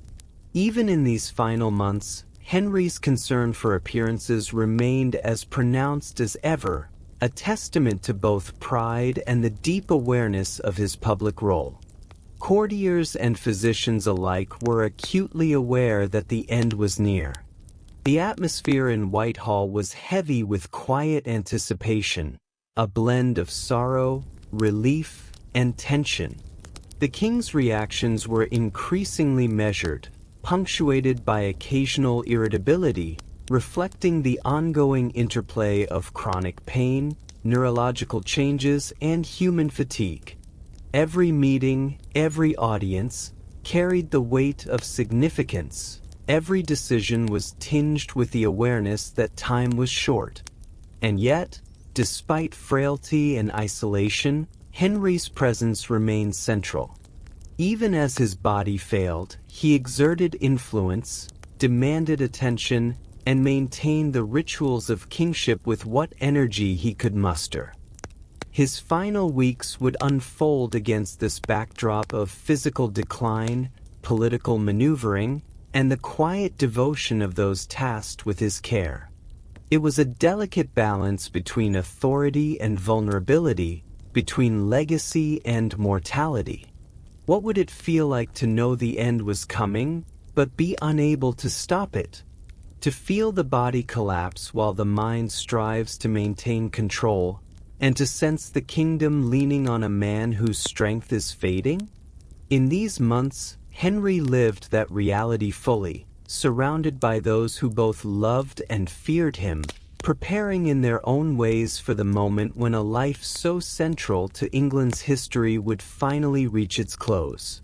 Even in these final months, Henry's concern for appearances remained as pronounced as ever, a testament to both pride and the deep awareness of his public role. Courtiers and physicians alike were acutely aware that the end was near. The atmosphere in Whitehall was heavy with quiet anticipation, a blend of sorrow, relief, and tension. The king's reactions were increasingly measured, punctuated by occasional irritability, reflecting the ongoing interplay of chronic pain, neurological changes, and human fatigue. Every meeting, every audience, carried the weight of significance. Every decision was tinged with the awareness that time was short. And yet, despite frailty and isolation, Henry's presence remained central. Even as his body failed, he exerted influence, demanded attention, and maintained the rituals of kingship with what energy he could muster. His final weeks would unfold against this backdrop of physical decline, political maneuvering, and the quiet devotion of those tasked with his care. It was a delicate balance between authority and vulnerability, between legacy and mortality. What would it feel like to know the end was coming, but be unable to stop it? To feel the body collapse while the mind strives to maintain control, and to sense the kingdom leaning on a man whose strength is fading? In these months, Henry lived that reality fully, surrounded by those who both loved and feared him, preparing in their own ways for the moment when a life so central to England's history would finally reach its close.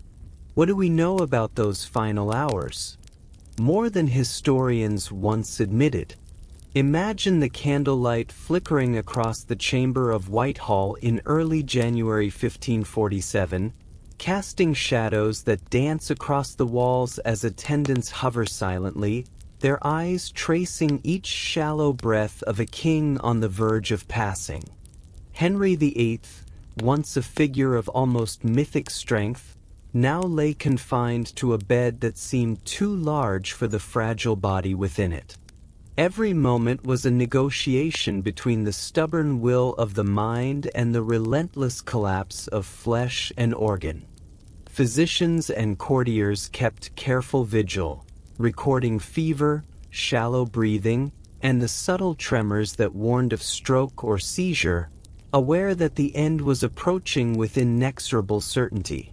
What do we know about those final hours? More than historians once admitted. Imagine the candlelight flickering across the chamber of Whitehall in early January 1547, casting shadows that dance across the walls as attendants hover silently, their eyes tracing each shallow breath of a king on the verge of passing. Henry VIII, once a figure of almost mythic strength, now lay confined to a bed that seemed too large for the fragile body within it. Every moment was a negotiation between the stubborn will of the mind and the relentless collapse of flesh and organ. Physicians and courtiers kept careful vigil, recording fever, shallow breathing, and the subtle tremors that warned of stroke or seizure, aware that the end was approaching with inexorable certainty.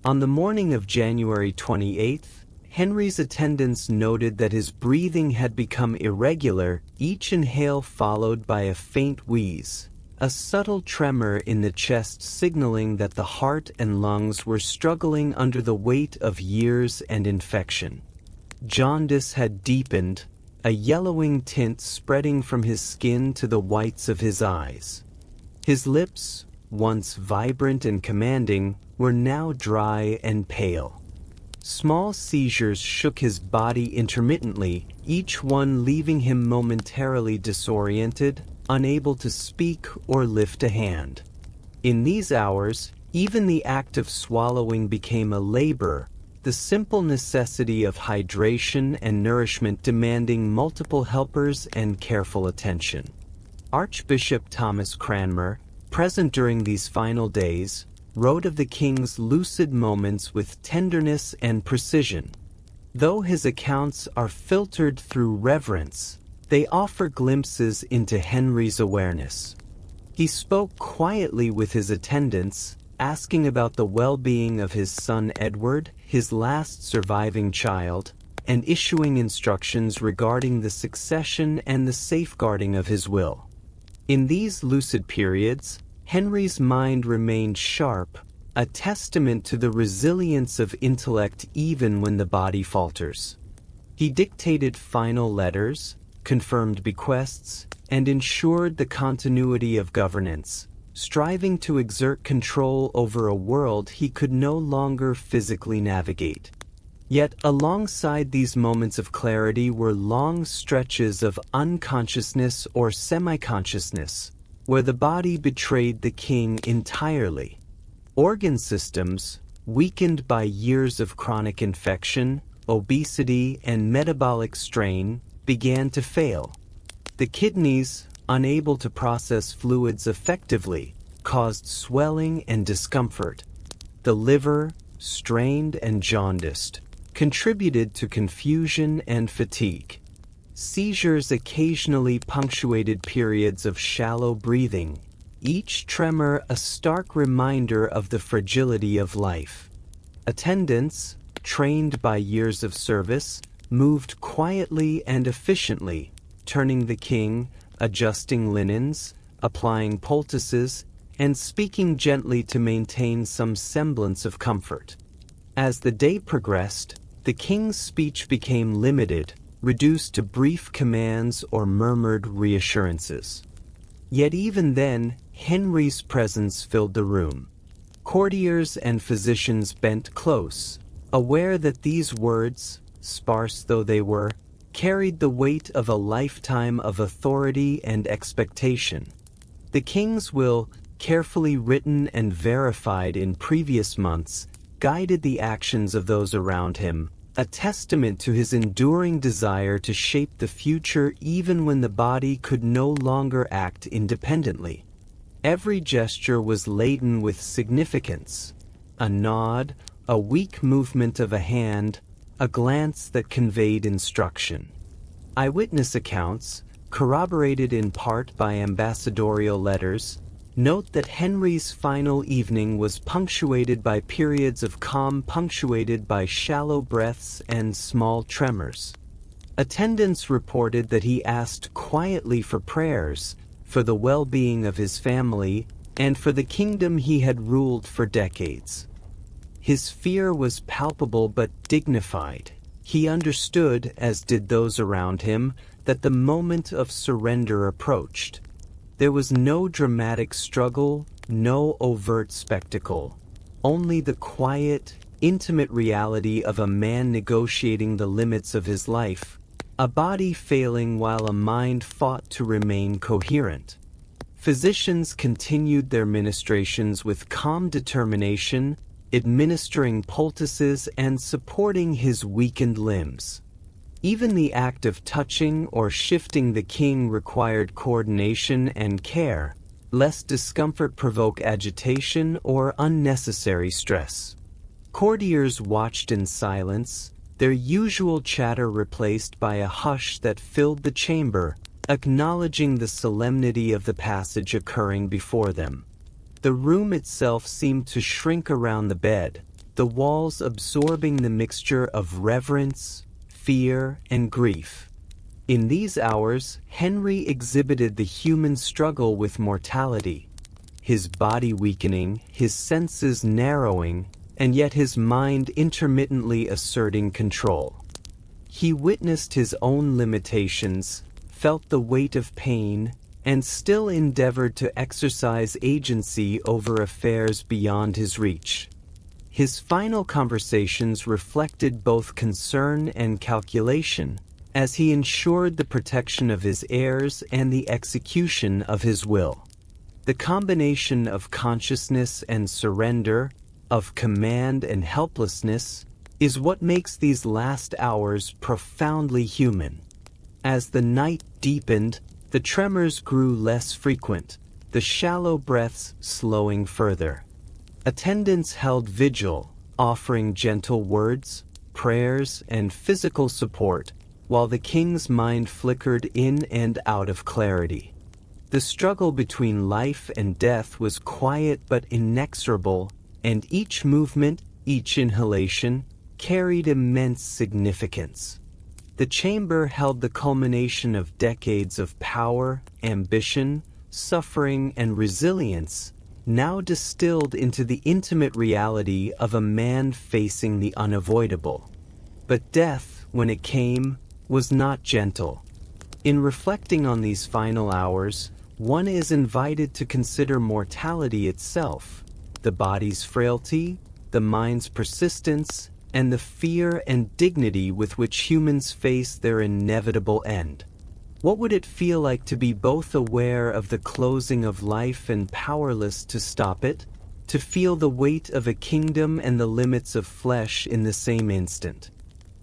On the morning of January 28th, Henry's attendants noted that his breathing had become irregular, each inhale followed by a faint wheeze, a subtle tremor in the chest signaling that the heart and lungs were struggling under the weight of years and infection. Jaundice had deepened, a yellowing tint spreading from his skin to the whites of his eyes. His lips, once vibrant and commanding, were now dry and pale. Small seizures shook his body intermittently, each one leaving him momentarily disoriented, unable to speak or lift a hand. In these hours, even the act of swallowing became a labor, the simple necessity of hydration and nourishment demanding multiple helpers and careful attention. Archbishop Thomas Cranmer, present during these final days, wrote of the king's lucid moments with tenderness and precision. Though his accounts are filtered through reverence, they offer glimpses into Henry's awareness. He spoke quietly with his attendants, asking about the well-being of his son Edward, his last surviving child, and issuing instructions regarding the succession and the safeguarding of his will. In these lucid periods, Henry's mind remained sharp, a testament to the resilience of intellect even when the body falters. He dictated final letters, confirmed bequests, and ensured the continuity of governance, striving to exert control over a world he could no longer physically navigate. Yet alongside these moments of clarity were long stretches of unconsciousness or semi-consciousness, where the body betrayed the king entirely. Organ systems, weakened by years of chronic infection, obesity, and metabolic strain, began to fail. The kidneys, unable to process fluids effectively, caused swelling and discomfort. The liver, strained and jaundiced, contributed to confusion and fatigue. Seizures occasionally punctuated periods of shallow breathing, each tremor a stark reminder of the fragility of life. Attendants, trained by years of service, moved quietly and efficiently, turning the king, adjusting linens, applying poultices, and speaking gently to maintain some semblance of comfort. As the day progressed, the king's speech became limited, reduced to brief commands or murmured reassurances. Yet even then, Henry's presence filled the room. Courtiers and physicians bent close, aware that these words, sparse though they were, carried the weight of a lifetime of authority and expectation. The king's will, carefully written and verified in previous months, guided the actions of those around him, a testament to his enduring desire to shape the future even when the body could no longer act independently. Every gesture was laden with significance. A nod, a weak movement of a hand, a glance that conveyed instruction. Eyewitness accounts, corroborated in part by ambassadorial letters, note that Henry's final evening was punctuated by periods of calm punctuated by shallow breaths and small tremors. Attendants reported that he asked quietly for prayers, for the well-being of his family, and for the kingdom he had ruled for decades. His fear was palpable but dignified. He understood, as did those around him, that the moment of surrender approached. There was no dramatic struggle, no overt spectacle, only the quiet, intimate reality of a man negotiating the limits of his life, a body failing while a mind fought to remain coherent. Physicians continued their ministrations with calm determination, administering poultices and supporting his weakened limbs. Even the act of touching or shifting the king required coordination and care, lest discomfort provoke agitation or unnecessary stress. Courtiers watched in silence, their usual chatter replaced by a hush that filled the chamber, acknowledging the solemnity of the passage occurring before them. The room itself seemed to shrink around the bed, the walls absorbing the mixture of reverence, fear, and grief. In these hours, Henry exhibited the human struggle with mortality, his body weakening, his senses narrowing, and yet his mind intermittently asserting control. He witnessed his own limitations, felt the weight of pain, and still endeavored to exercise agency over affairs beyond his reach. His final conversations reflected both concern and calculation, as he ensured the protection of his heirs and the execution of his will. The combination of consciousness and surrender, of command and helplessness, is what makes these last hours profoundly human. As the night deepened, the tremors grew less frequent, the shallow breaths slowing further. Attendants held vigil, offering gentle words, prayers, and physical support, while the king's mind flickered in and out of clarity. The struggle between life and death was quiet but inexorable, and each movement, each inhalation, carried immense significance. The chamber held the culmination of decades of power, ambition, suffering, and resilience, now distilled into the intimate reality of a man facing the unavoidable. But death, when it came, was not gentle. In reflecting on these final hours, one is invited to consider mortality itself, the body's frailty, the mind's persistence, and the fear and dignity with which humans face their inevitable end. What would it feel like to be both aware of the closing of life and powerless to stop it, to feel the weight of a kingdom and the limits of flesh in the same instant?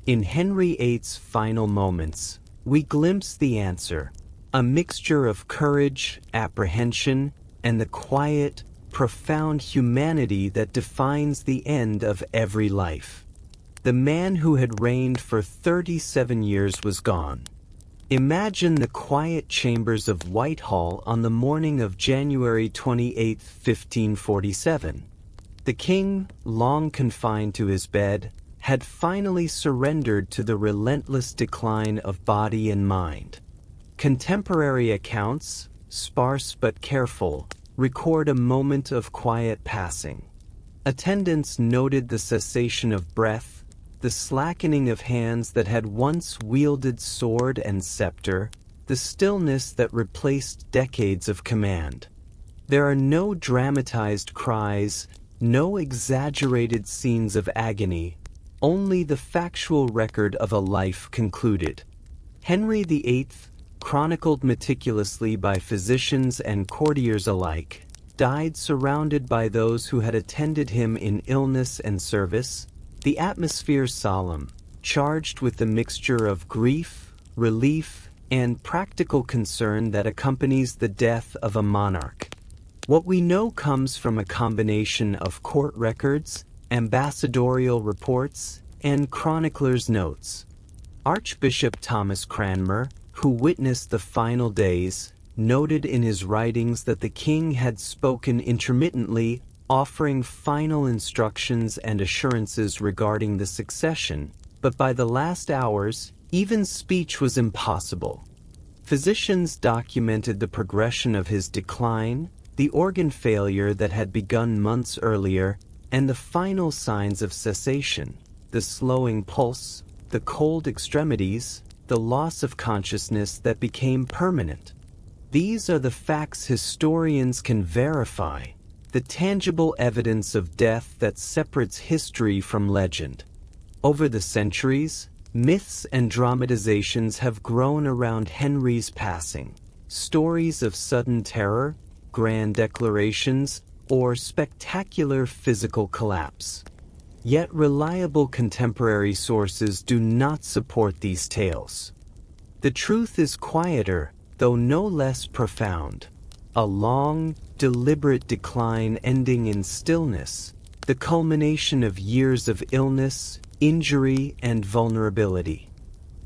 In Henry VIII's final moments, we glimpse the answer, a mixture of courage, apprehension, and the quiet, profound humanity that defines the end of every life. The man who had reigned for 37 years was gone. Imagine the quiet chambers of Whitehall on the morning of January 28, 1547. The king, long confined to his bed, had finally surrendered to the relentless decline of body and mind. Contemporary accounts, sparse but careful, record a moment of quiet passing. Attendants noted the cessation of breath, the slackening of hands that had once wielded sword and scepter, the stillness that replaced decades of command. There are no dramatized cries, no exaggerated scenes of agony, only the factual record of a life concluded. Henry VIII, chronicled meticulously by physicians and courtiers alike, died surrounded by those who had attended him in illness and service, the atmosphere solemn, charged with the mixture of grief, relief, and practical concern that accompanies the death of a monarch. What we know comes from a combination of court records, ambassadorial reports, and chroniclers' notes. Archbishop Thomas Cranmer, who witnessed the final days, noted in his writings that the king had spoken intermittently, offering final instructions and assurances regarding the succession, but by the last hours, even speech was impossible. Physicians documented the progression of his decline, the organ failure that had begun months earlier, and the final signs of cessation, the slowing pulse, the cold extremities, the loss of consciousness that became permanent. These are the facts historians can verify, the tangible evidence of death that separates history from legend. Over the centuries, myths and dramatizations have grown around Henry's passing. Stories of sudden terror, grand declarations, or spectacular physical collapse. Yet reliable contemporary sources do not support these tales. The truth is quieter, though no less profound. A long, deliberate decline ending in stillness, the culmination of years of illness, injury, and vulnerability.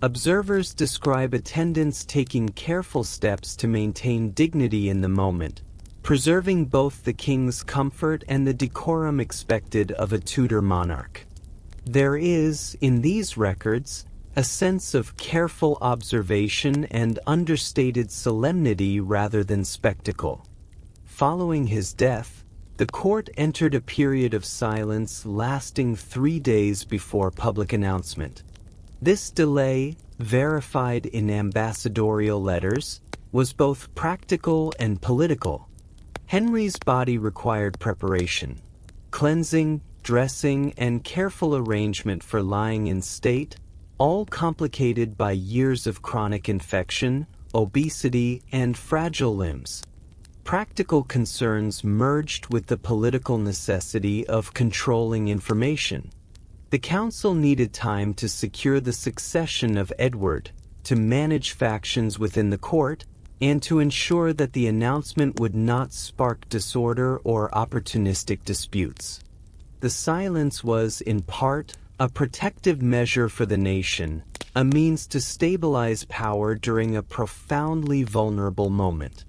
Observers describe attendants taking careful steps to maintain dignity in the moment, preserving both the king's comfort and the decorum expected of a Tudor monarch. There is, in these records, a sense of careful observation and understated solemnity rather than spectacle. Following his death, the court entered a period of silence lasting 3 days before public announcement. This delay, verified in ambassadorial letters, was both practical and political. Henry's body required preparation, cleansing, dressing, and careful arrangement for lying in state, all complicated by years of chronic infection, obesity, and fragile limbs. Practical concerns merged with the political necessity of controlling information. The council needed time to secure the succession of Edward, to manage factions within the court, and to ensure that the announcement would not spark disorder or opportunistic disputes. The silence was, in part, a protective measure for the nation, a means to stabilize power during a profoundly vulnerable moment.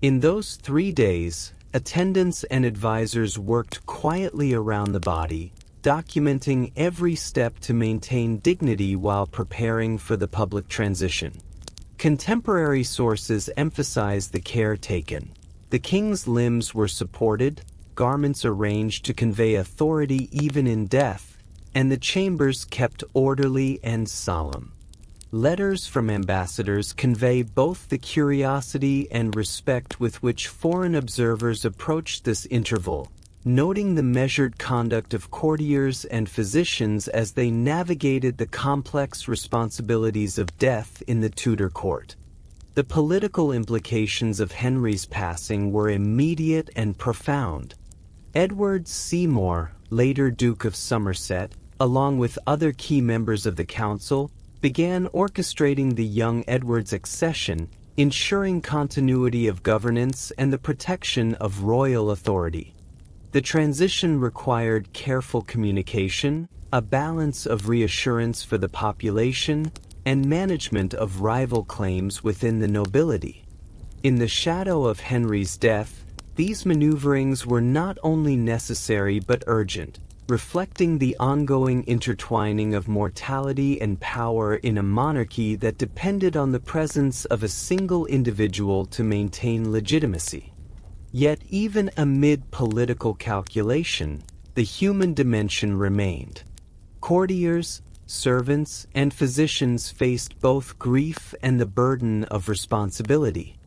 In those 3 days, attendants and advisors worked quietly around the body, documenting every step to maintain dignity while preparing for the public transition. Contemporary sources emphasize the care taken. The king's limbs were supported, garments arranged to convey authority even in death, and the chambers kept orderly and solemn. Letters from ambassadors convey both the curiosity and respect with which foreign observers approached this interval, noting the measured conduct of courtiers and physicians as they navigated the complex responsibilities of death in the Tudor court. The political implications of Henry's passing were immediate and profound. Edward Seymour, later Duke of Somerset, along with other key members of the council, began orchestrating the young Edward's accession, ensuring continuity of governance and the protection of royal authority. The transition required careful communication, a balance of reassurance for the population, and management of rival claims within the nobility. In the shadow of Henry's death, these maneuverings were not only necessary but urgent. reflecting the ongoing intertwining of mortality and power in a monarchy that depended on the presence of a single individual to maintain legitimacy. Yet even amid political calculation, the human dimension remained. Courtiers, servants, and physicians faced both grief and the burden of responsibility.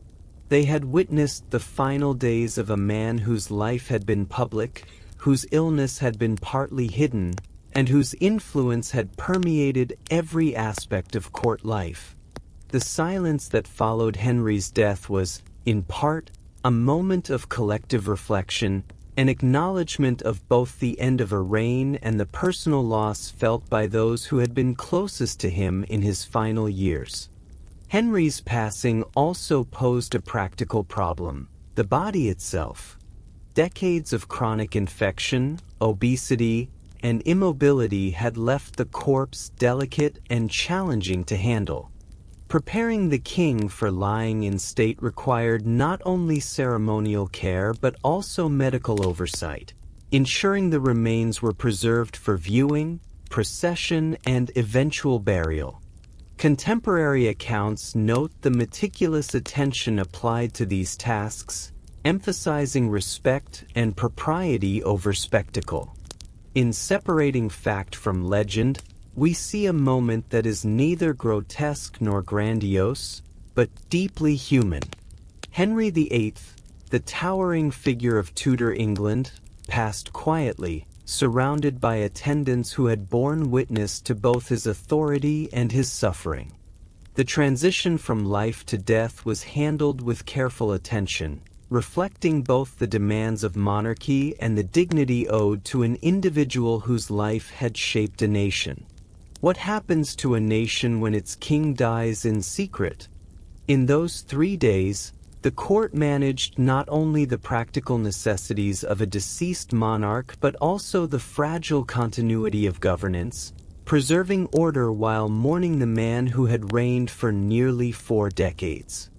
They had witnessed the final days of a man whose life had been public, whose illness had been partly hidden, and whose influence had permeated every aspect of court life. The silence that followed Henry's death was, in part, a moment of collective reflection, an acknowledgement of both the end of a reign and the personal loss felt by those who had been closest to him in his final years. Henry's passing also posed a practical problem: the body itself. Decades of chronic infection, obesity, and immobility had left the corpse delicate and challenging to handle. Preparing the king for lying in state required not only ceremonial care but also medical oversight, ensuring the remains were preserved for viewing, procession, and eventual burial. Contemporary accounts note the meticulous attention applied to these tasks, emphasizing respect and propriety over spectacle. In separating fact from legend, we see a moment that is neither grotesque nor grandiose, but deeply human. Henry VIII, the towering figure of Tudor England, passed quietly, surrounded by attendants who had borne witness to both his authority and his suffering. The transition from life to death was handled with careful attention, reflecting both the demands of monarchy and the dignity owed to an individual whose life had shaped a nation. What happens to a nation when its king dies in secret? In those 3 days, the court managed not only the practical necessities of a deceased monarch but also the fragile continuity of governance, preserving order while mourning the man who had reigned for nearly 4 decades.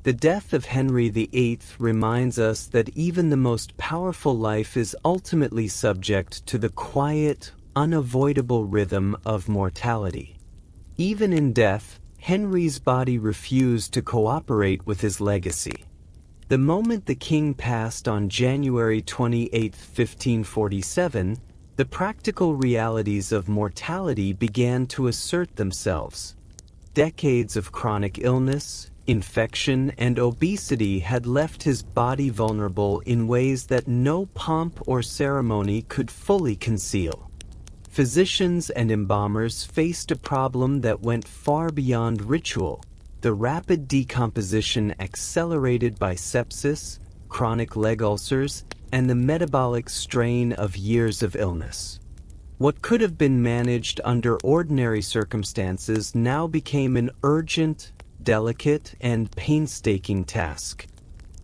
The death of Henry VIII reminds us that even the most powerful life is ultimately subject to the quiet, unavoidable rhythm of mortality. Even in death, Henry's body refused to cooperate with his legacy. The moment the king passed on January 28, 1547, the practical realities of mortality began to assert themselves. Decades of chronic illness, infection, and obesity had left his body vulnerable in ways that no pomp or ceremony could fully conceal. Physicians and embalmers faced a problem that went far beyond ritual: the rapid decomposition accelerated by sepsis, chronic leg ulcers, and the metabolic strain of years of illness. What could have been managed under ordinary circumstances now became an urgent, delicate, and painstaking task.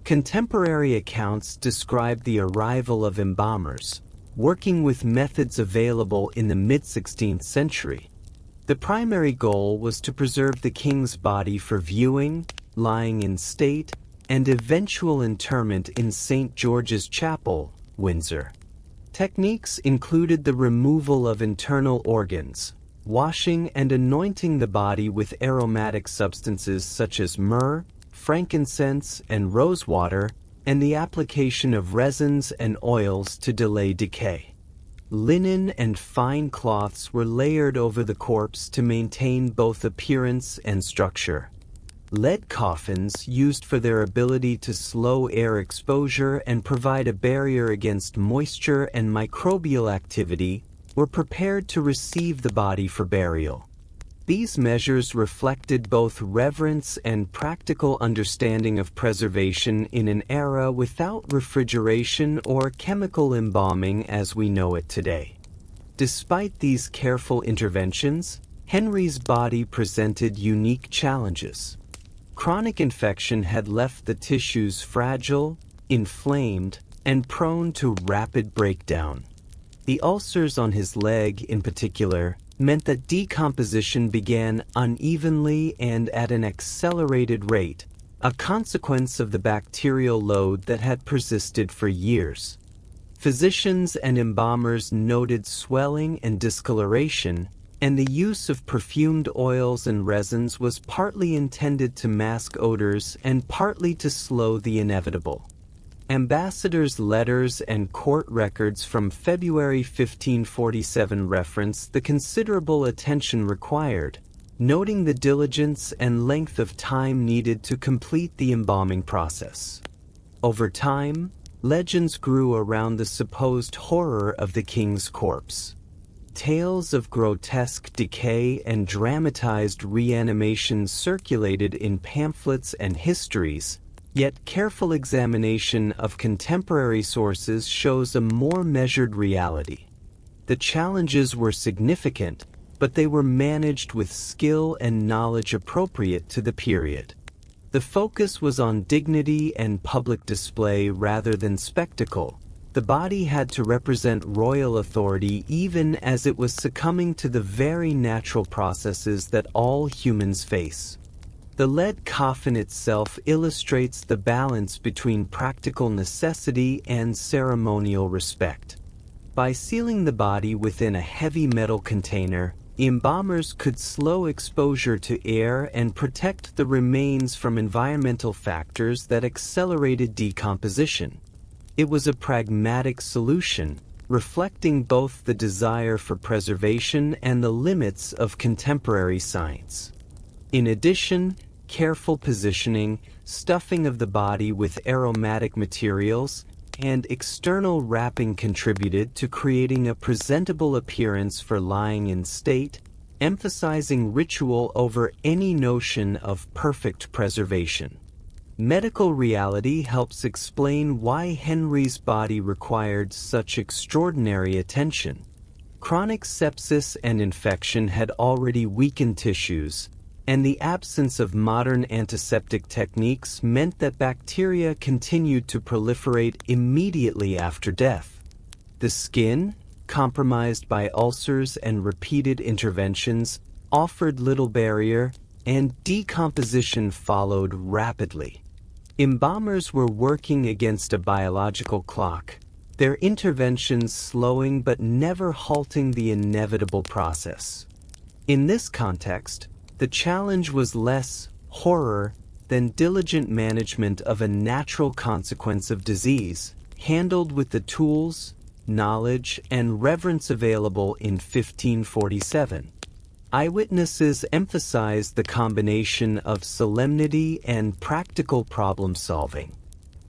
Contemporary accounts describe the arrival of embalmers, working with methods available in the mid-16th century. The primary goal was to preserve the king's body for viewing, lying in state, and eventual interment in St. George's Chapel, Windsor. Techniques included the removal of internal organs, washing and anointing the body with aromatic substances such as myrrh, frankincense, and rosewater, and the application of resins and oils to delay decay. Linen and fine cloths were layered over the corpse to maintain both appearance and structure. Lead coffins, used for their ability to slow air exposure and provide a barrier against moisture and microbial activity, were prepared to receive the body for burial. These measures reflected both reverence and practical understanding of preservation in an era without refrigeration or chemical embalming as we know it today. Despite these careful interventions, Henry's body presented unique challenges. Chronic infection had left the tissues fragile, inflamed, and prone to rapid breakdown. The ulcers on his leg, in particular, meant that decomposition began unevenly and at an accelerated rate, a consequence of the bacterial load that had persisted for years. Physicians and embalmers noted swelling and discoloration, and the use of perfumed oils and resins was partly intended to mask odors and partly to slow the inevitable. Ambassadors' letters and court records from February 1547 reference the considerable attention required, noting the diligence and length of time needed to complete the embalming process. Over time, legends grew around the supposed horror of the king's corpse. Tales of grotesque decay and dramatized reanimation circulated in pamphlets and histories, yet careful examination of contemporary sources shows a more measured reality. The challenges were significant, but they were managed with skill and knowledge appropriate to the period. The focus was on dignity and public display rather than spectacle. The body had to represent royal authority even as it was succumbing to the very natural processes that all humans face. The lead coffin itself illustrates the balance between practical necessity and ceremonial respect. By sealing the body within a heavy metal container, embalmers could slow exposure to air and protect the remains from environmental factors that accelerated decomposition. It was a pragmatic solution, reflecting both the desire for preservation and the limits of contemporary science. In addition, careful positioning, stuffing of the body with aromatic materials, and external wrapping contributed to creating a presentable appearance for lying in state, emphasizing ritual over any notion of perfect preservation. Medical reality helps explain why Henry's body required such extraordinary attention. Chronic sepsis and infection had already weakened tissues, and the absence of modern antiseptic techniques meant that bacteria continued to proliferate immediately after death. The skin, compromised by ulcers and repeated interventions, offered little barrier, and decomposition followed rapidly. Embalmers were working against a biological clock, their interventions slowing but never halting the inevitable process. In this context, the challenge was less horror than diligent management of a natural consequence of disease, handled with the tools, knowledge, and reverence available in 1547. Eyewitnesses emphasized the combination of solemnity and practical problem-solving.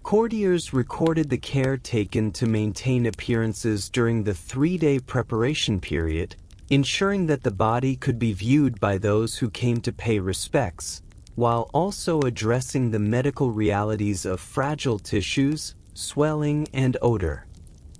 Courtiers recorded the care taken to maintain appearances during the 3-day preparation period, ensuring that the body could be viewed by those who came to pay respects, while also addressing the medical realities of fragile tissues, swelling, and odor.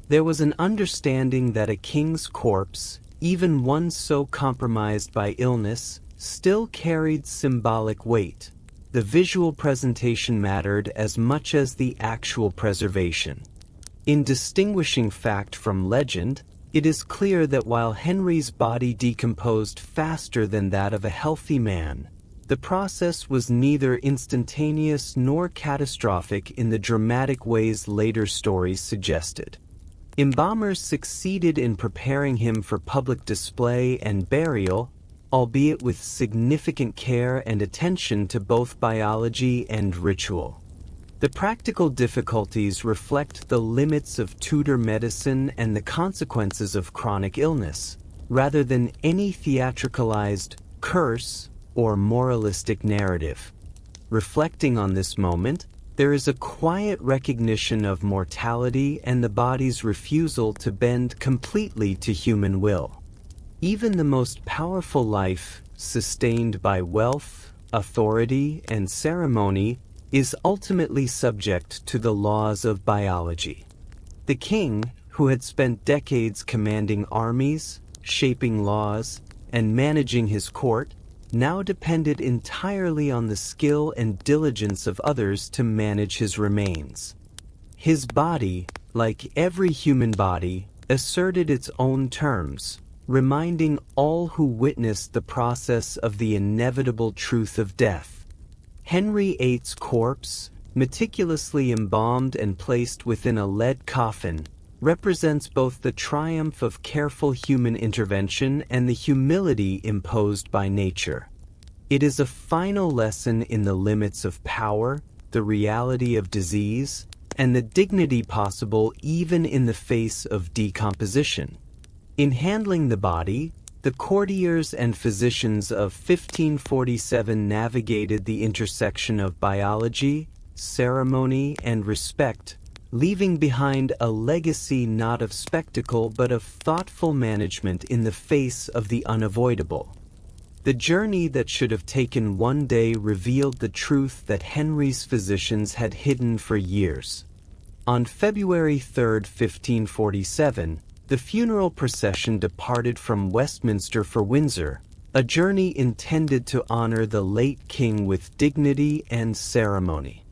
There was an understanding that a king's corpse, even one so compromised by illness, still carried symbolic weight. The visual presentation mattered as much as the actual preservation. In distinguishing fact from legend, it is clear that while Henry's body decomposed faster than that of a healthy man, the process was neither instantaneous nor catastrophic in the dramatic ways later stories suggested. Embalmers succeeded in preparing him for public display and burial, albeit with significant care and attention to both biology and ritual. The practical difficulties reflect the limits of Tudor medicine and the consequences of chronic illness, rather than any theatricalized curse or moralistic narrative. Reflecting on this moment, there is a quiet recognition of mortality and the body's refusal to bend completely to human will. Even the most powerful life, sustained by wealth, authority, and ceremony, is ultimately subject to the laws of biology. The king, who had spent decades commanding armies, shaping laws, and managing his court, now depended entirely on the skill and diligence of others to manage his remains. His body, like every human body, asserted its own terms, reminding all who witnessed the process of the inevitable truth of death. Henry VIII's corpse, meticulously embalmed and placed within a lead coffin, represents both the triumph of careful human intervention and the humility imposed by nature. It is a final lesson in the limits of power, the reality of disease, and the dignity possible even in the face of decomposition. In handling the body, the courtiers and physicians of 1547 navigated the intersection of biology, ceremony, and respect, leaving behind a legacy not of spectacle but of thoughtful management in the face of the unavoidable. The journey that should have taken one day revealed the truth that Henry's physicians had hidden for years. On February 3, 1547, the funeral procession departed from Westminster for Windsor, a journey intended to honor the late king with dignity and ceremony.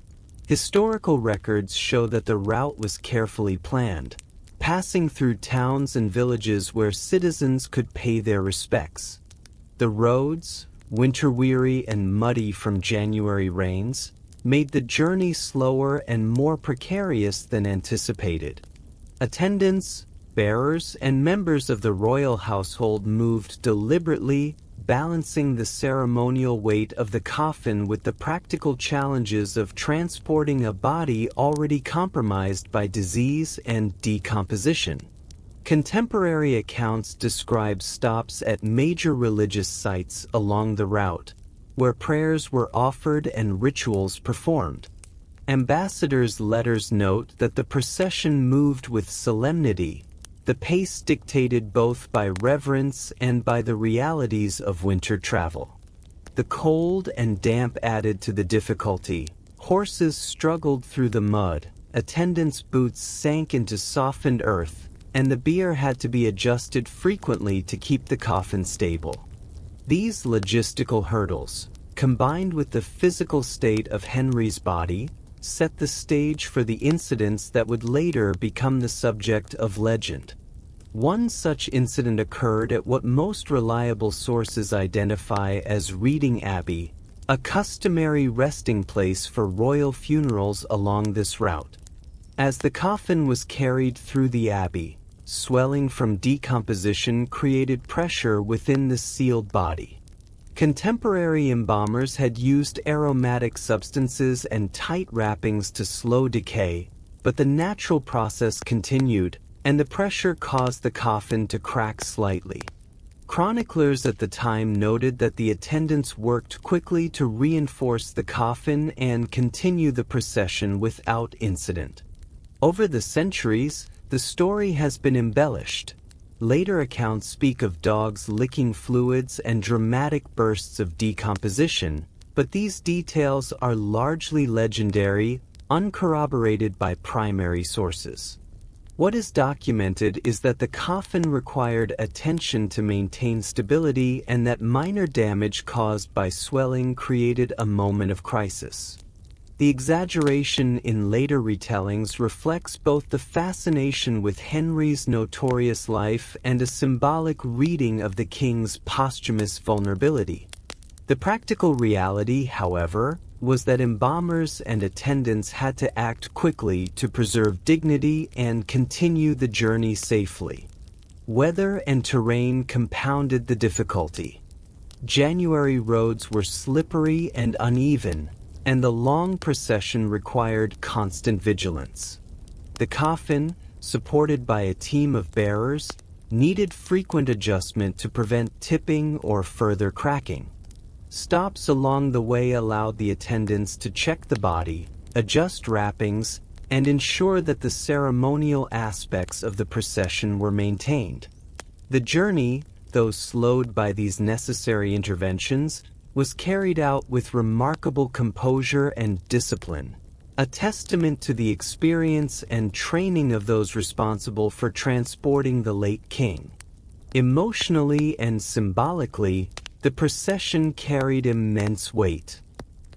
Historical records show that the route was carefully planned, passing through towns and villages where citizens could pay their respects. The roads, winter-weary and muddy from January rains, made the journey slower and more precarious than anticipated. Attendants, bearers, and members of the royal household moved deliberately, balancing the ceremonial weight of the coffin with the practical challenges of transporting a body already compromised by disease and decomposition. Contemporary accounts describe stops at major religious sites along the route, where prayers were offered and rituals performed. Ambassadors' letters note that the procession moved with solemnity, the pace dictated both by reverence and by the realities of winter travel. The cold and damp added to the difficulty. Horses struggled through the mud, attendants' boots sank into softened earth, and the bier had to be adjusted frequently to keep the coffin stable. These logistical hurdles, combined with the physical state of Henry's body, set the stage for the incidents that would later become the subject of legend. One such incident occurred at what most reliable sources identify as Reading Abbey, a customary resting place for royal funerals along this route. As the coffin was carried through the abbey, swelling from decomposition created pressure within the sealed body. Contemporary embalmers had used aromatic substances and tight wrappings to slow decay, but the natural process continued, and the pressure caused the coffin to crack slightly. Chroniclers at the time noted that the attendants worked quickly to reinforce the coffin and continue the procession without incident. Over the centuries, the story has been embellished. Later accounts speak of dogs licking fluids and dramatic bursts of decomposition, but these details are largely legendary, uncorroborated by primary sources. What is documented is that the coffin required attention to maintain stability and that minor damage caused by swelling created a moment of crisis. The exaggeration in later retellings reflects both the fascination with Henry's notorious life and a symbolic reading of the king's posthumous vulnerability. The practical reality, however, was that embalmers and attendants had to act quickly to preserve dignity and continue the journey safely. Weather and terrain compounded the difficulty. January roads were slippery and uneven, and the long procession required constant vigilance. The coffin, supported by a team of bearers, needed frequent adjustment to prevent tipping or further cracking. Stops along the way allowed the attendants to check the body, adjust wrappings, and ensure that the ceremonial aspects of the procession were maintained. The journey, though slowed by these necessary interventions, was carried out with remarkable composure and discipline, a testament to the experience and training of those responsible for transporting the late king. Emotionally and symbolically, the procession carried immense weight.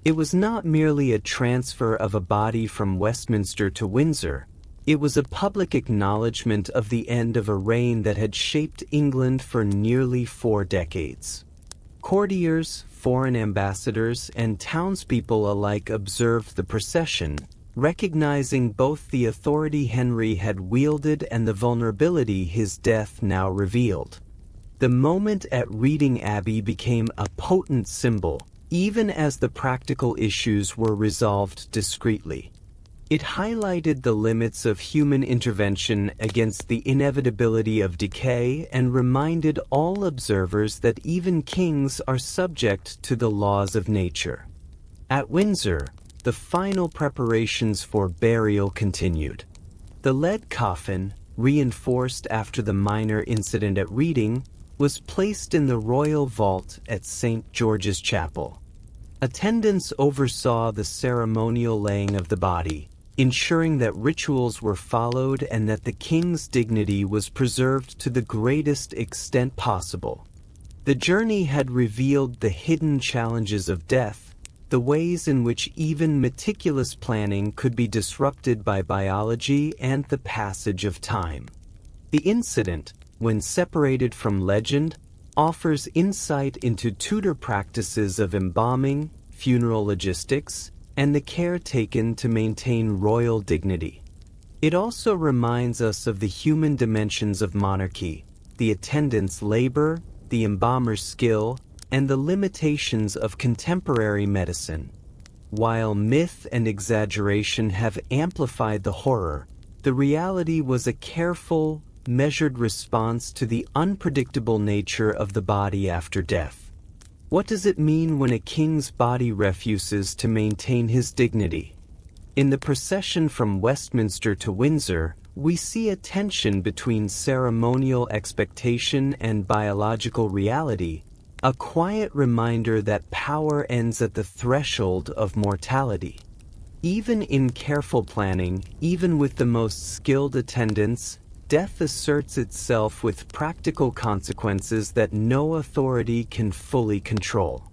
It was not merely a transfer of a body from Westminster to Windsor. It was a public acknowledgement of the end of a reign that had shaped England for nearly 4 decades. Courtiers, foreign ambassadors, and townspeople alike observed the procession, Recognizing both the authority Henry had wielded and the vulnerability his death now revealed. The moment at Reading Abbey became a potent symbol, even as the practical issues were resolved discreetly. It highlighted the limits of human intervention against the inevitability of decay and reminded all observers that even kings are subject to the laws of nature. At Windsor, the final preparations for burial continued. The lead coffin, reinforced after the minor incident at Reading, was placed in the royal vault at St. George's Chapel. Attendants oversaw the ceremonial laying of the body, ensuring that rituals were followed and that the king's dignity was preserved to the greatest extent possible. The journey had revealed the hidden challenges of death, the ways in which even meticulous planning could be disrupted by biology and the passage of time. The incident, when separated from legend, offers insight into Tudor practices of embalming, funeral logistics, and the care taken to maintain royal dignity. It also reminds us of the human dimensions of monarchy, the attendant's labor, the embalmer's skill, and the limitations of contemporary medicine. While myth and exaggeration have amplified the horror, the reality was a careful, measured response to the unpredictable nature of the body after death. What does it mean when a king's body refuses to maintain his dignity? In the procession from Westminster to Windsor, we see a tension between ceremonial expectation and biological reality, a quiet reminder that power ends at the threshold of mortality. Even in careful planning, even with the most skilled attendants, death asserts itself with practical consequences that no authority can fully control.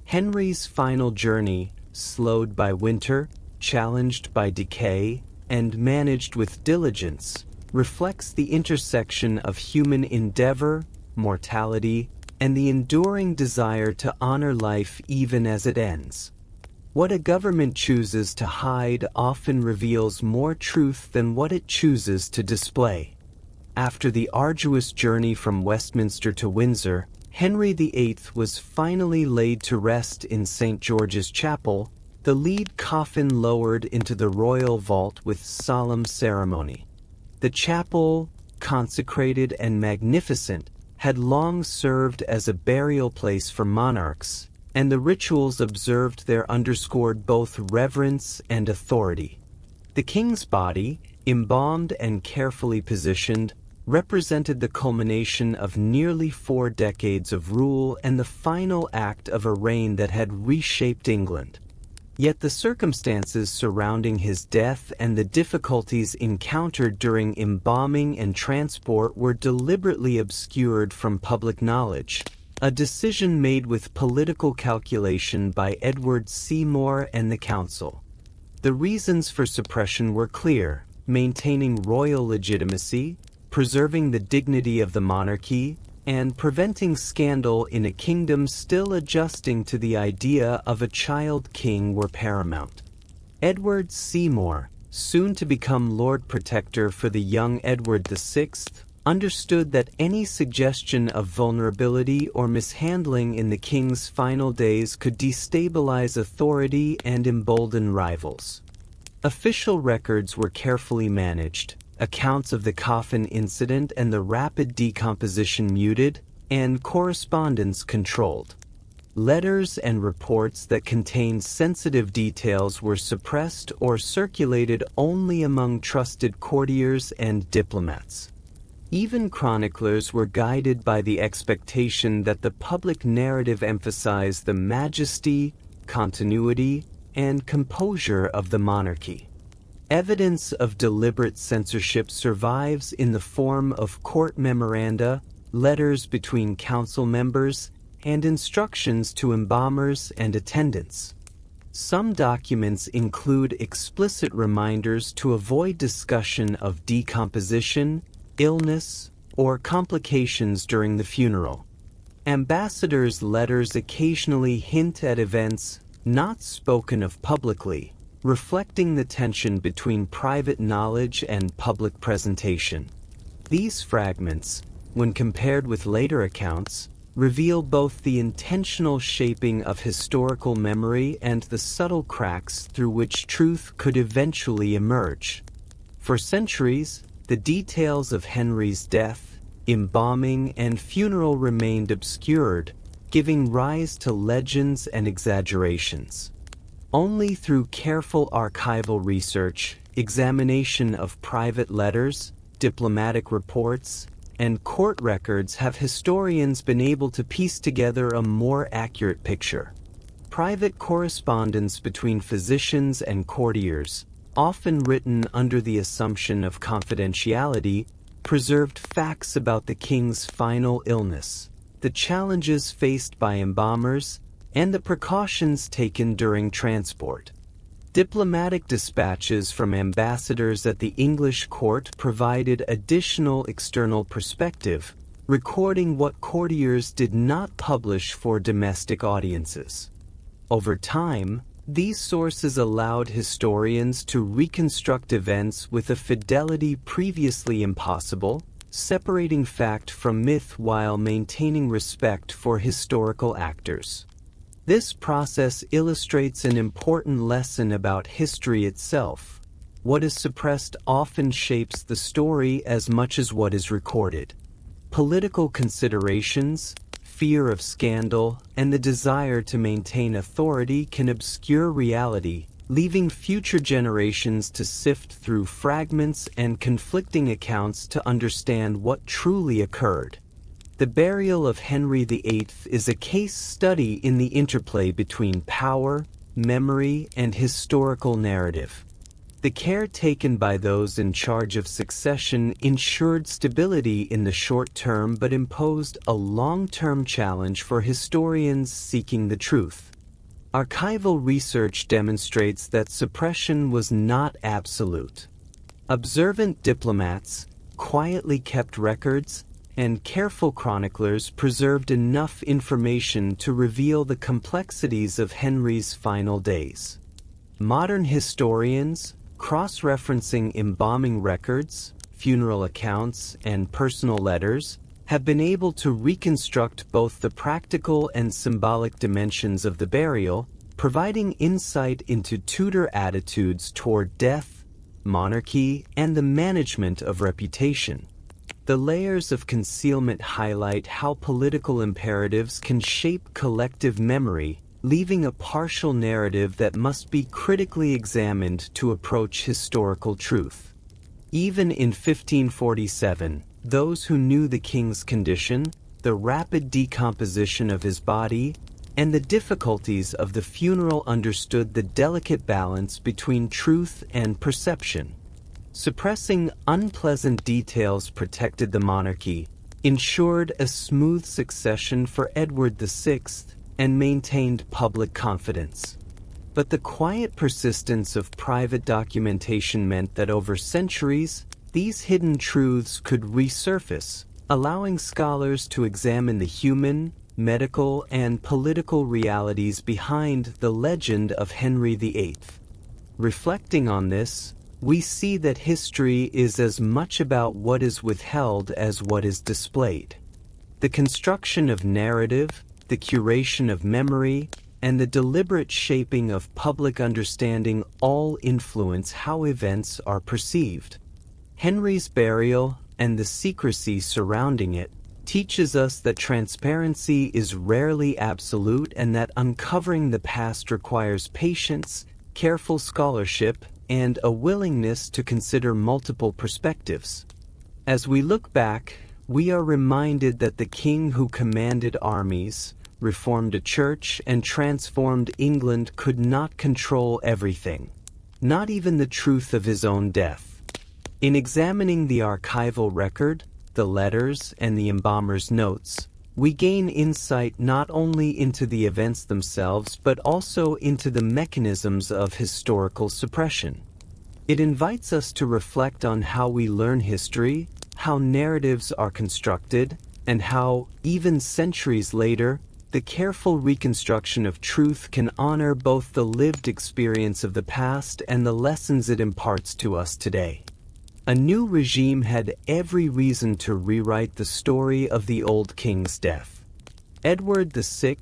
Henry's final journey, slowed by winter, challenged by decay, and managed with diligence, reflects the intersection of human endeavor, mortality, and the enduring desire to honor life even as it ends. What a government chooses to hide often reveals more truth than what it chooses to display. After the arduous journey from Westminster to Windsor, Henry VIII was finally laid to rest in St. George's Chapel, the lead coffin lowered into the royal vault with solemn ceremony. The chapel, consecrated and magnificent, had long served as a burial place for monarchs, and the rituals observed there underscored both reverence and authority. The king's body, embalmed and carefully positioned, represented the culmination of nearly 4 decades of rule and the final act of a reign that had reshaped England. Yet the circumstances surrounding his death and the difficulties encountered during embalming and transport were deliberately obscured from public knowledge, a decision made with political calculation by Edward Seymour and the council. The reasons for suppression were clear: maintaining royal legitimacy, preserving the dignity of the monarchy, and preventing scandal in a kingdom still adjusting to the idea of a child king were paramount. Edward Seymour, soon to become Lord Protector for the young Edward VI, understood that any suggestion of vulnerability or mishandling in the king's final days could destabilize authority and embolden rivals. Official records were carefully managed, accounts of the coffin incident and the rapid decomposition muted, and correspondence controlled. Letters and reports that contained sensitive details were suppressed or circulated only among trusted courtiers and diplomats. Even chroniclers were guided by the expectation that the public narrative emphasized the majesty, continuity, and composure of the monarchy. Evidence of deliberate censorship survives in the form of court memoranda, letters between council members, and instructions to embalmers and attendants. Some documents include explicit reminders to avoid discussion of decomposition, illness, or complications during the funeral. Ambassadors' letters occasionally hint at events not spoken of publicly, reflecting the tension between private knowledge and public presentation. These fragments, when compared with later accounts, reveal both the intentional shaping of historical memory and the subtle cracks through which truth could eventually emerge. For centuries, the details of Henry's death, embalming, and funeral remained obscured, giving rise to legends and exaggerations. Only through careful archival research, examination of private letters, diplomatic reports, and court records have historians been able to piece together a more accurate picture. Private correspondence between physicians and courtiers, often written under the assumption of confidentiality, preserved facts about the king's final illness, the challenges faced by embalmers, and the precautions taken during transport. Diplomatic dispatches from ambassadors at the English court provided additional external perspective, recording what courtiers did not publish for domestic audiences. Over time, these sources allowed historians to reconstruct events with a fidelity previously impossible, separating fact from myth while maintaining respect for historical actors. This process illustrates an important lesson about history itself. What is suppressed often shapes the story as much as what is recorded. Political considerations, fear of scandal, and the desire to maintain authority can obscure reality, leaving future generations to sift through fragments and conflicting accounts to understand what truly occurred. The burial of Henry VIII is a case study in the interplay between power, memory, and historical narrative. The care taken by those in charge of succession ensured stability in the short term but imposed a long-term challenge for historians seeking the truth. Archival research demonstrates that suppression was not absolute. Observant diplomats, quietly kept records, and careful chroniclers preserved enough information to reveal the complexities of Henry's final days. Modern historians, cross-referencing embalming records, funeral accounts, and personal letters, have been able to reconstruct both the practical and symbolic dimensions of the burial, providing insight into Tudor attitudes toward death, monarchy, and the management of reputation. The layers of concealment highlight how political imperatives can shape collective memory, leaving a partial narrative that must be critically examined to approach historical truth. Even in 1547, those who knew the king's condition, the rapid decomposition of his body, and the difficulties of the funeral understood the delicate balance between truth and perception. Suppressing unpleasant details protected the monarchy, ensured a smooth succession for Edward VI, and maintained public confidence. But the quiet persistence of private documentation meant that over centuries, these hidden truths could resurface, allowing scholars to examine the human, medical, and political realities behind the legend of Henry VIII. Reflecting on this, we see that history is as much about what is withheld as what is displayed. The construction of narrative, the curation of memory, and the deliberate shaping of public understanding all influence how events are perceived. Henry's burial and the secrecy surrounding it teaches us that transparency is rarely absolute and that uncovering the past requires patience, careful scholarship, and a willingness to consider multiple perspectives. As we look back, we are reminded that the king who commanded armies, reformed a church, and transformed England could not control everything, not even the truth of his own death. In examining the archival record, the letters, and the embalmer's notes, we gain insight not only into the events themselves but also into the mechanisms of historical suppression. It invites us to reflect on how we learn history, how narratives are constructed, and how, even centuries later, the careful reconstruction of truth can honor both the lived experience of the past and the lessons it imparts to us today. A new regime had every reason to rewrite the story of the old king's death. Edward VI,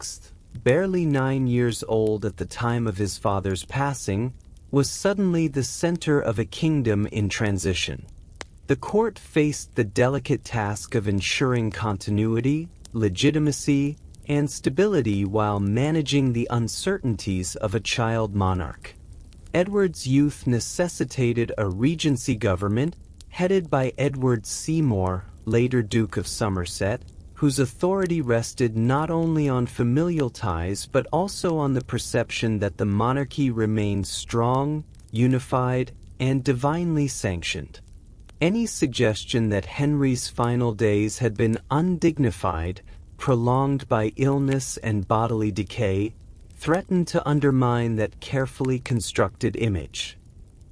barely 9 years old at the time of his father's passing, was suddenly the center of a kingdom in transition. The court faced the delicate task of ensuring continuity, legitimacy, and stability while managing the uncertainties of a child monarch. Edward's youth necessitated a regency government headed by Edward Seymour, later Duke of Somerset, whose authority rested not only on familial ties but also on the perception that the monarchy remained strong, unified, and divinely sanctioned. Any suggestion that Henry's final days had been undignified, prolonged by illness and bodily decay, threatened to undermine that carefully constructed image.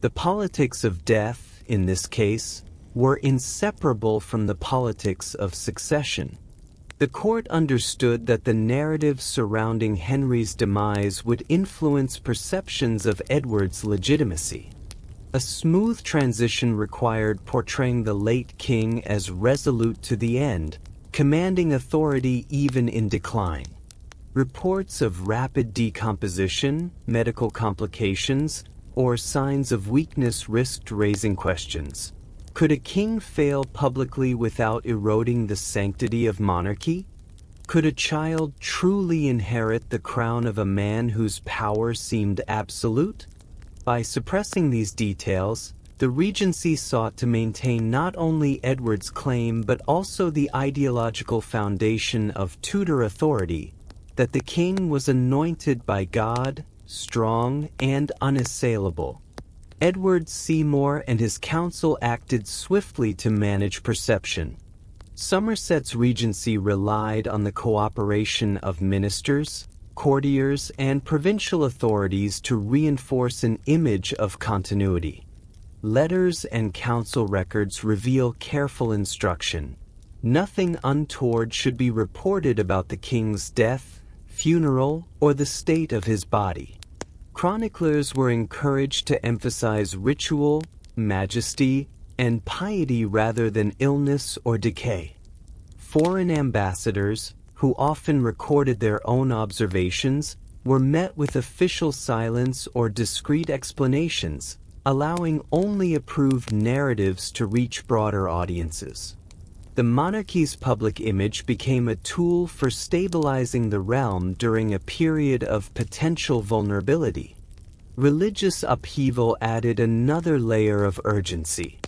The politics of death, in this case, were inseparable from the politics of succession. The court understood that the narrative surrounding Henry's demise would influence perceptions of Edward's legitimacy. A smooth transition required portraying the late king as resolute to the end, commanding authority even in decline. Reports of rapid decomposition, medical complications, or signs of weakness risked raising questions. Could a king fail publicly without eroding the sanctity of monarchy? Could a child truly inherit the crown of a man whose power seemed absolute? By suppressing these details, the Regency sought to maintain not only Edward's claim but also the ideological foundation of Tudor authority, that the king was anointed by God, strong, and unassailable. Edward Seymour and his council acted swiftly to manage perception. Somerset's regency relied on the cooperation of ministers, courtiers, and provincial authorities to reinforce an image of continuity. Letters and council records reveal careful instruction. Nothing untoward should be reported about the king's death, funeral, or the state of his body. Chroniclers were encouraged to emphasize ritual, majesty, and piety rather than illness or decay. Foreign ambassadors, who often recorded their own observations, were met with official silence or discreet explanations, allowing only approved narratives to reach broader audiences. The monarchy's public image became a tool for stabilizing the realm during a period of potential vulnerability. Religious upheaval added another layer of urgency.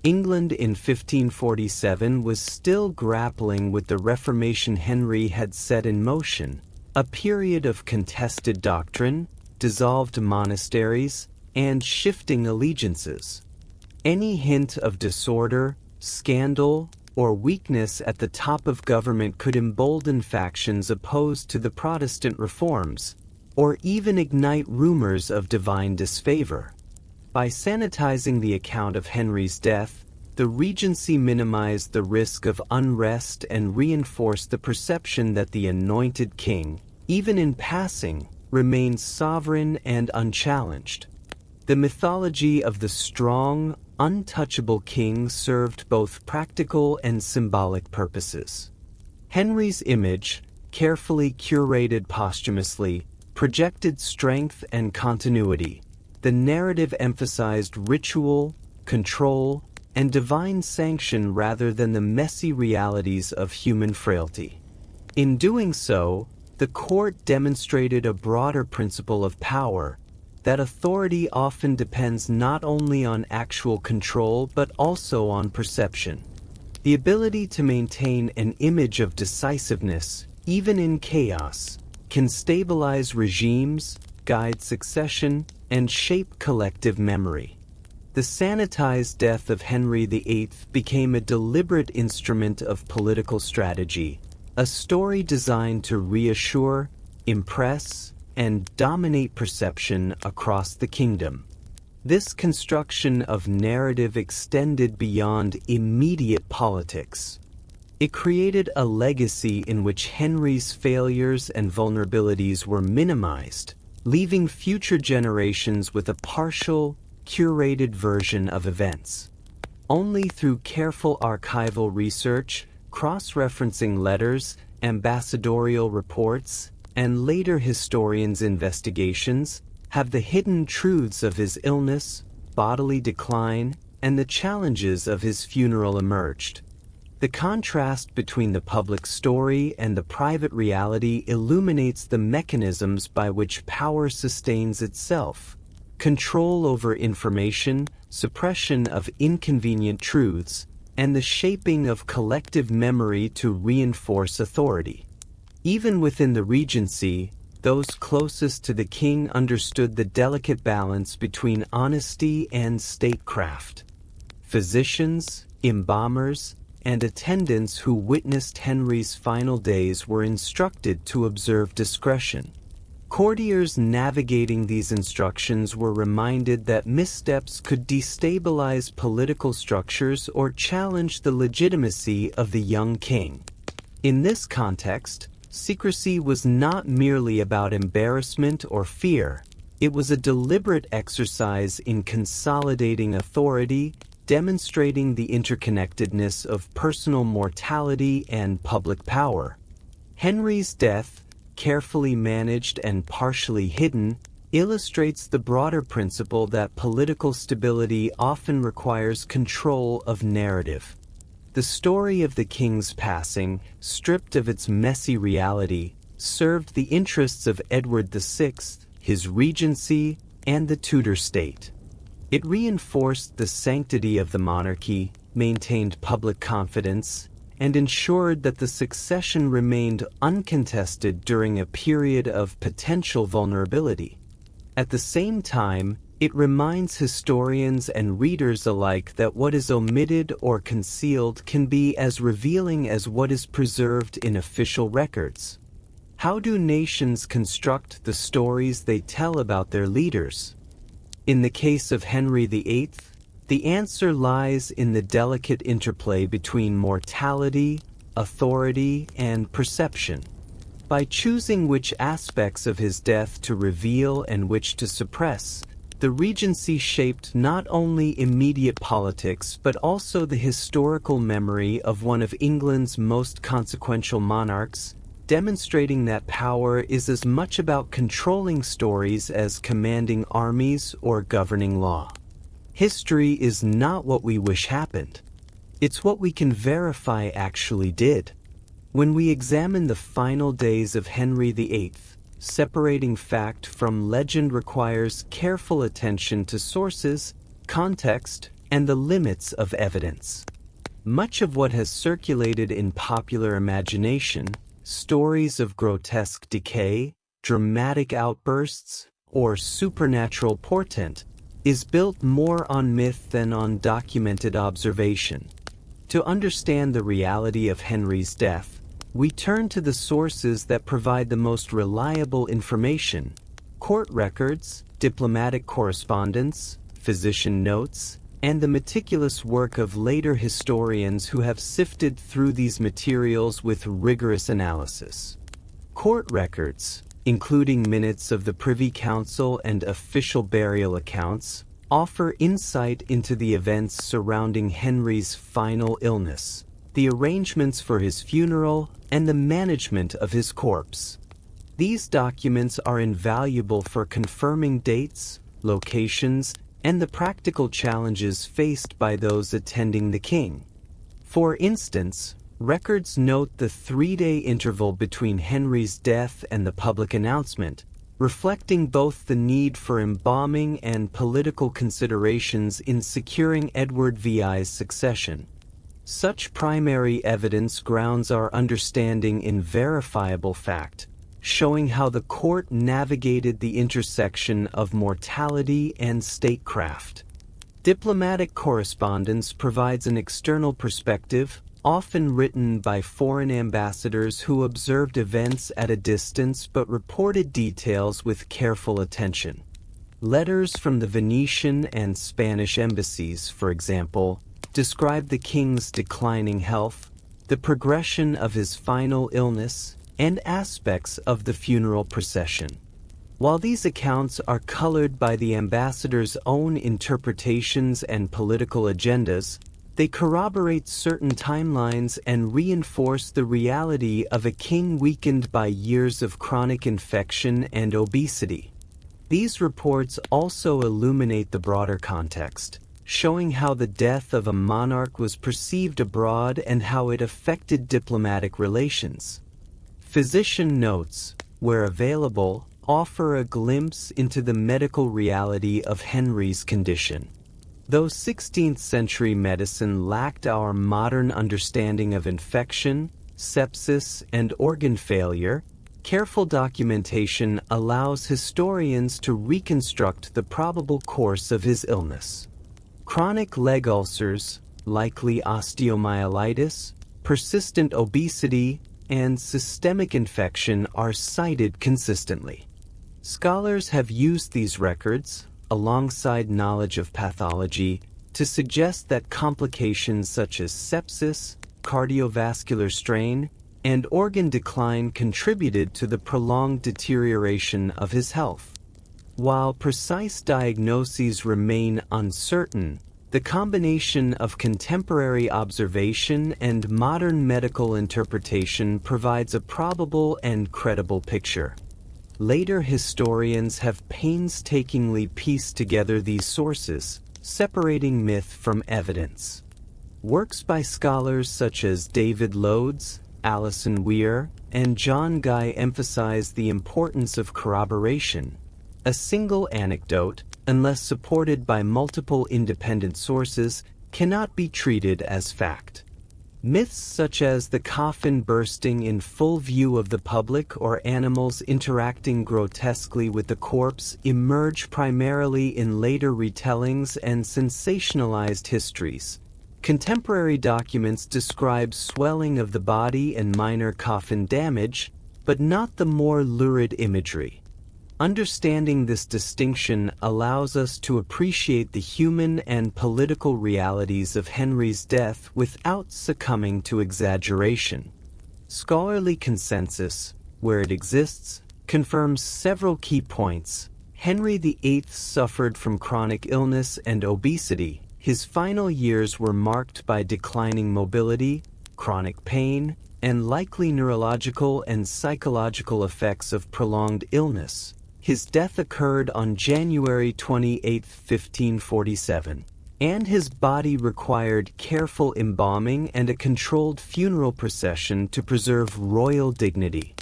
England in 1547 was still grappling with the Reformation Henry had set in motion, a period of contested doctrine, dissolved monasteries, and shifting allegiances. Any hint of disorder, scandal, or weakness at the top of government could embolden factions opposed to the Protestant reforms, or even ignite rumors of divine disfavor. By sanitizing the account of Henry's death, the Regency minimized the risk of unrest and reinforced the perception that the anointed king, even in passing, remained sovereign and unchallenged. The mythology of the strong, untouchable king served both practical and symbolic purposes. Henry's image, carefully curated posthumously, projected strength and continuity. The narrative emphasized ritual, control, and divine sanction rather than the messy realities of human frailty. In doing so, the court demonstrated a broader principle of power, that authority often depends not only on actual control but also on perception. The ability to maintain an image of decisiveness, even in chaos, can stabilize regimes, guide succession, and shape collective memory. The sanitized death of Henry VIII became a deliberate instrument of political strategy, a story designed to reassure, impress, and dominate perception across the kingdom. This construction of narrative extended beyond immediate politics. It created a legacy in which Henry's failures and vulnerabilities were minimized, leaving future generations with a partial, curated version of events. Only through careful archival research, cross-referencing letters, ambassadorial reports, and later historians' investigations have the hidden truths of his illness, bodily decline, and the challenges of his funeral emerged. The contrast between the public story and the private reality illuminates the mechanisms by which power sustains itself: control over information, suppression of inconvenient truths, and the shaping of collective memory to reinforce authority. Even within the Regency, those closest to the king understood the delicate balance between honesty and statecraft. Physicians, embalmers, and attendants who witnessed Henry's final days were instructed to observe discretion. Courtiers navigating these instructions were reminded that missteps could destabilize political structures or challenge the legitimacy of the young king. In this context, secrecy was not merely about embarrassment or fear. It was a deliberate exercise in consolidating authority, demonstrating the interconnectedness of personal mortality and public power. Henry's death, carefully managed and partially hidden, illustrates the broader principle that political stability often requires control of narrative. The story of the king's passing, stripped of its messy reality, served the interests of Edward VI, his regency, and the Tudor state. It reinforced the sanctity of the monarchy, maintained public confidence, and ensured that the succession remained uncontested during a period of potential vulnerability. At the same time, it reminds historians and readers alike that what is omitted or concealed can be as revealing as what is preserved in official records. How do nations construct the stories they tell about their leaders? In the case of Henry VIII, the answer lies in the delicate interplay between mortality, authority, and perception. By choosing which aspects of his death to reveal and which to suppress, the Regency shaped not only immediate politics but also the historical memory of one of England's most consequential monarchs, demonstrating that power is as much about controlling stories as commanding armies or governing law. History is not what we wish happened. It's what we can verify actually did. When we examine the final days of Henry VIII, separating fact from legend requires careful attention to sources, context, and the limits of evidence. Much of what has circulated in popular imagination, stories of grotesque decay, dramatic outbursts, or supernatural portent, is built more on myth than on documented observation. To understand the reality of Henry's death, we turn to the sources that provide the most reliable information: court records, diplomatic correspondence, physician notes, and the meticulous work of later historians who have sifted through these materials with rigorous analysis. Court records, including minutes of the Privy Council and official burial accounts, offer insight into the events surrounding Henry's final illness, the arrangements for his funeral, and the management of his corpse. These documents are invaluable for confirming dates, locations, and the practical challenges faced by those attending the king. For instance, records note the 3-day interval between Henry's death and the public announcement, reflecting both the need for embalming and political considerations in securing Edward VI's succession. Such primary evidence grounds our understanding in verifiable fact, showing how the court navigated the intersection of mortality and statecraft. Diplomatic correspondence provides an external perspective, often written by foreign ambassadors who observed events at a distance but reported details with careful attention. Letters from the Venetian and Spanish embassies, for example, describe the king's declining health, the progression of his final illness, and aspects of the funeral procession. While these accounts are colored by the ambassador's own interpretations and political agendas, they corroborate certain timelines and reinforce the reality of a king weakened by years of chronic infection and obesity. These reports also illuminate the broader context, showing how the death of a monarch was perceived abroad and how it affected diplomatic relations. Physician notes, where available, offer a glimpse into the medical reality of Henry's condition. Though 16th-century medicine lacked our modern understanding of infection, sepsis, and organ failure, careful documentation allows historians to reconstruct the probable course of his illness. Chronic leg ulcers, likely osteomyelitis, persistent obesity, and systemic infection are cited consistently. Scholars have used these records, alongside knowledge of pathology, to suggest that complications such as sepsis, cardiovascular strain, and organ decline contributed to the prolonged deterioration of his health. While precise diagnoses remain uncertain, the combination of contemporary observation and modern medical interpretation provides a probable and credible picture. Later historians have painstakingly pieced together these sources, separating myth from evidence. Works by scholars such as David Loades, Alison Weir, and John Guy emphasize the importance of corroboration. A single anecdote, unless supported by multiple independent sources, cannot be treated as fact. Myths such as the coffin bursting in full view of the public or animals interacting grotesquely with the corpse emerge primarily in later retellings and sensationalized histories. Contemporary documents describe swelling of the body and minor coffin damage, but not the more lurid imagery. Understanding this distinction allows us to appreciate the human and political realities of Henry's death without succumbing to exaggeration. Scholarly consensus, where it exists, confirms several key points. Henry VIII suffered from chronic illness and obesity. His final years were marked by declining mobility, chronic pain, and likely neurological and psychological effects of prolonged illness. His death occurred on January 28, 1547, and his body required careful embalming and a controlled funeral procession to preserve royal dignity.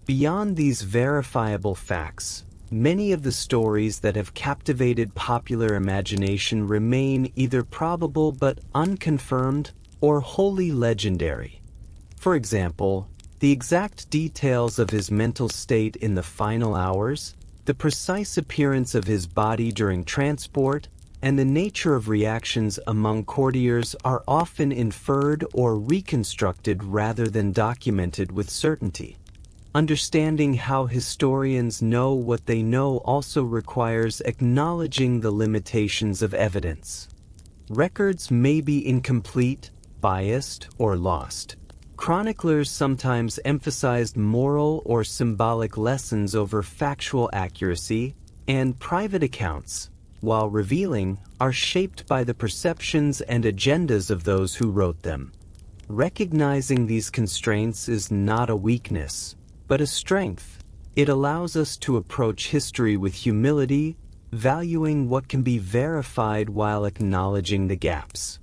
Beyond these verifiable facts, many of the stories that have captivated popular imagination remain either probable but unconfirmed or wholly legendary. For example, the exact details of his mental state in the final hours, the precise appearance of his body during transport, and the nature of reactions among courtiers are often inferred or reconstructed rather than documented with certainty. Understanding how historians know what they know also requires acknowledging the limitations of evidence. Records may be incomplete, biased, or lost. Chroniclers sometimes emphasized moral or symbolic lessons over factual accuracy, and private accounts, while revealing, are shaped by the perceptions and agendas of those who wrote them. Recognizing these constraints is not a weakness, but a strength. It allows us to approach history with humility, valuing what can be verified while acknowledging the gaps.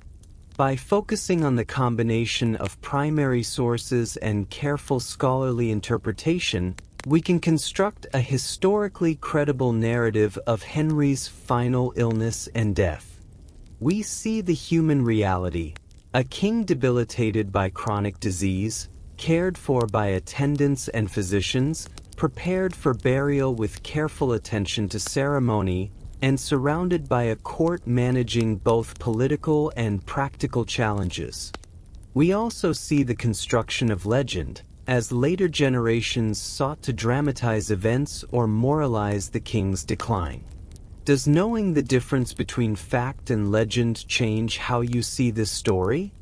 By focusing on the combination of primary sources and careful scholarly interpretation, we can construct a historically credible narrative of Henry's final illness and death. We see the human reality, a king debilitated by chronic disease, cared for by attendants and physicians, prepared for burial with careful attention to ceremony, and surrounded by a court managing both political and practical challenges. We also see the construction of legend, as later generations sought to dramatize events or moralize the king's decline. Does knowing the difference between fact and legend change how you see this story?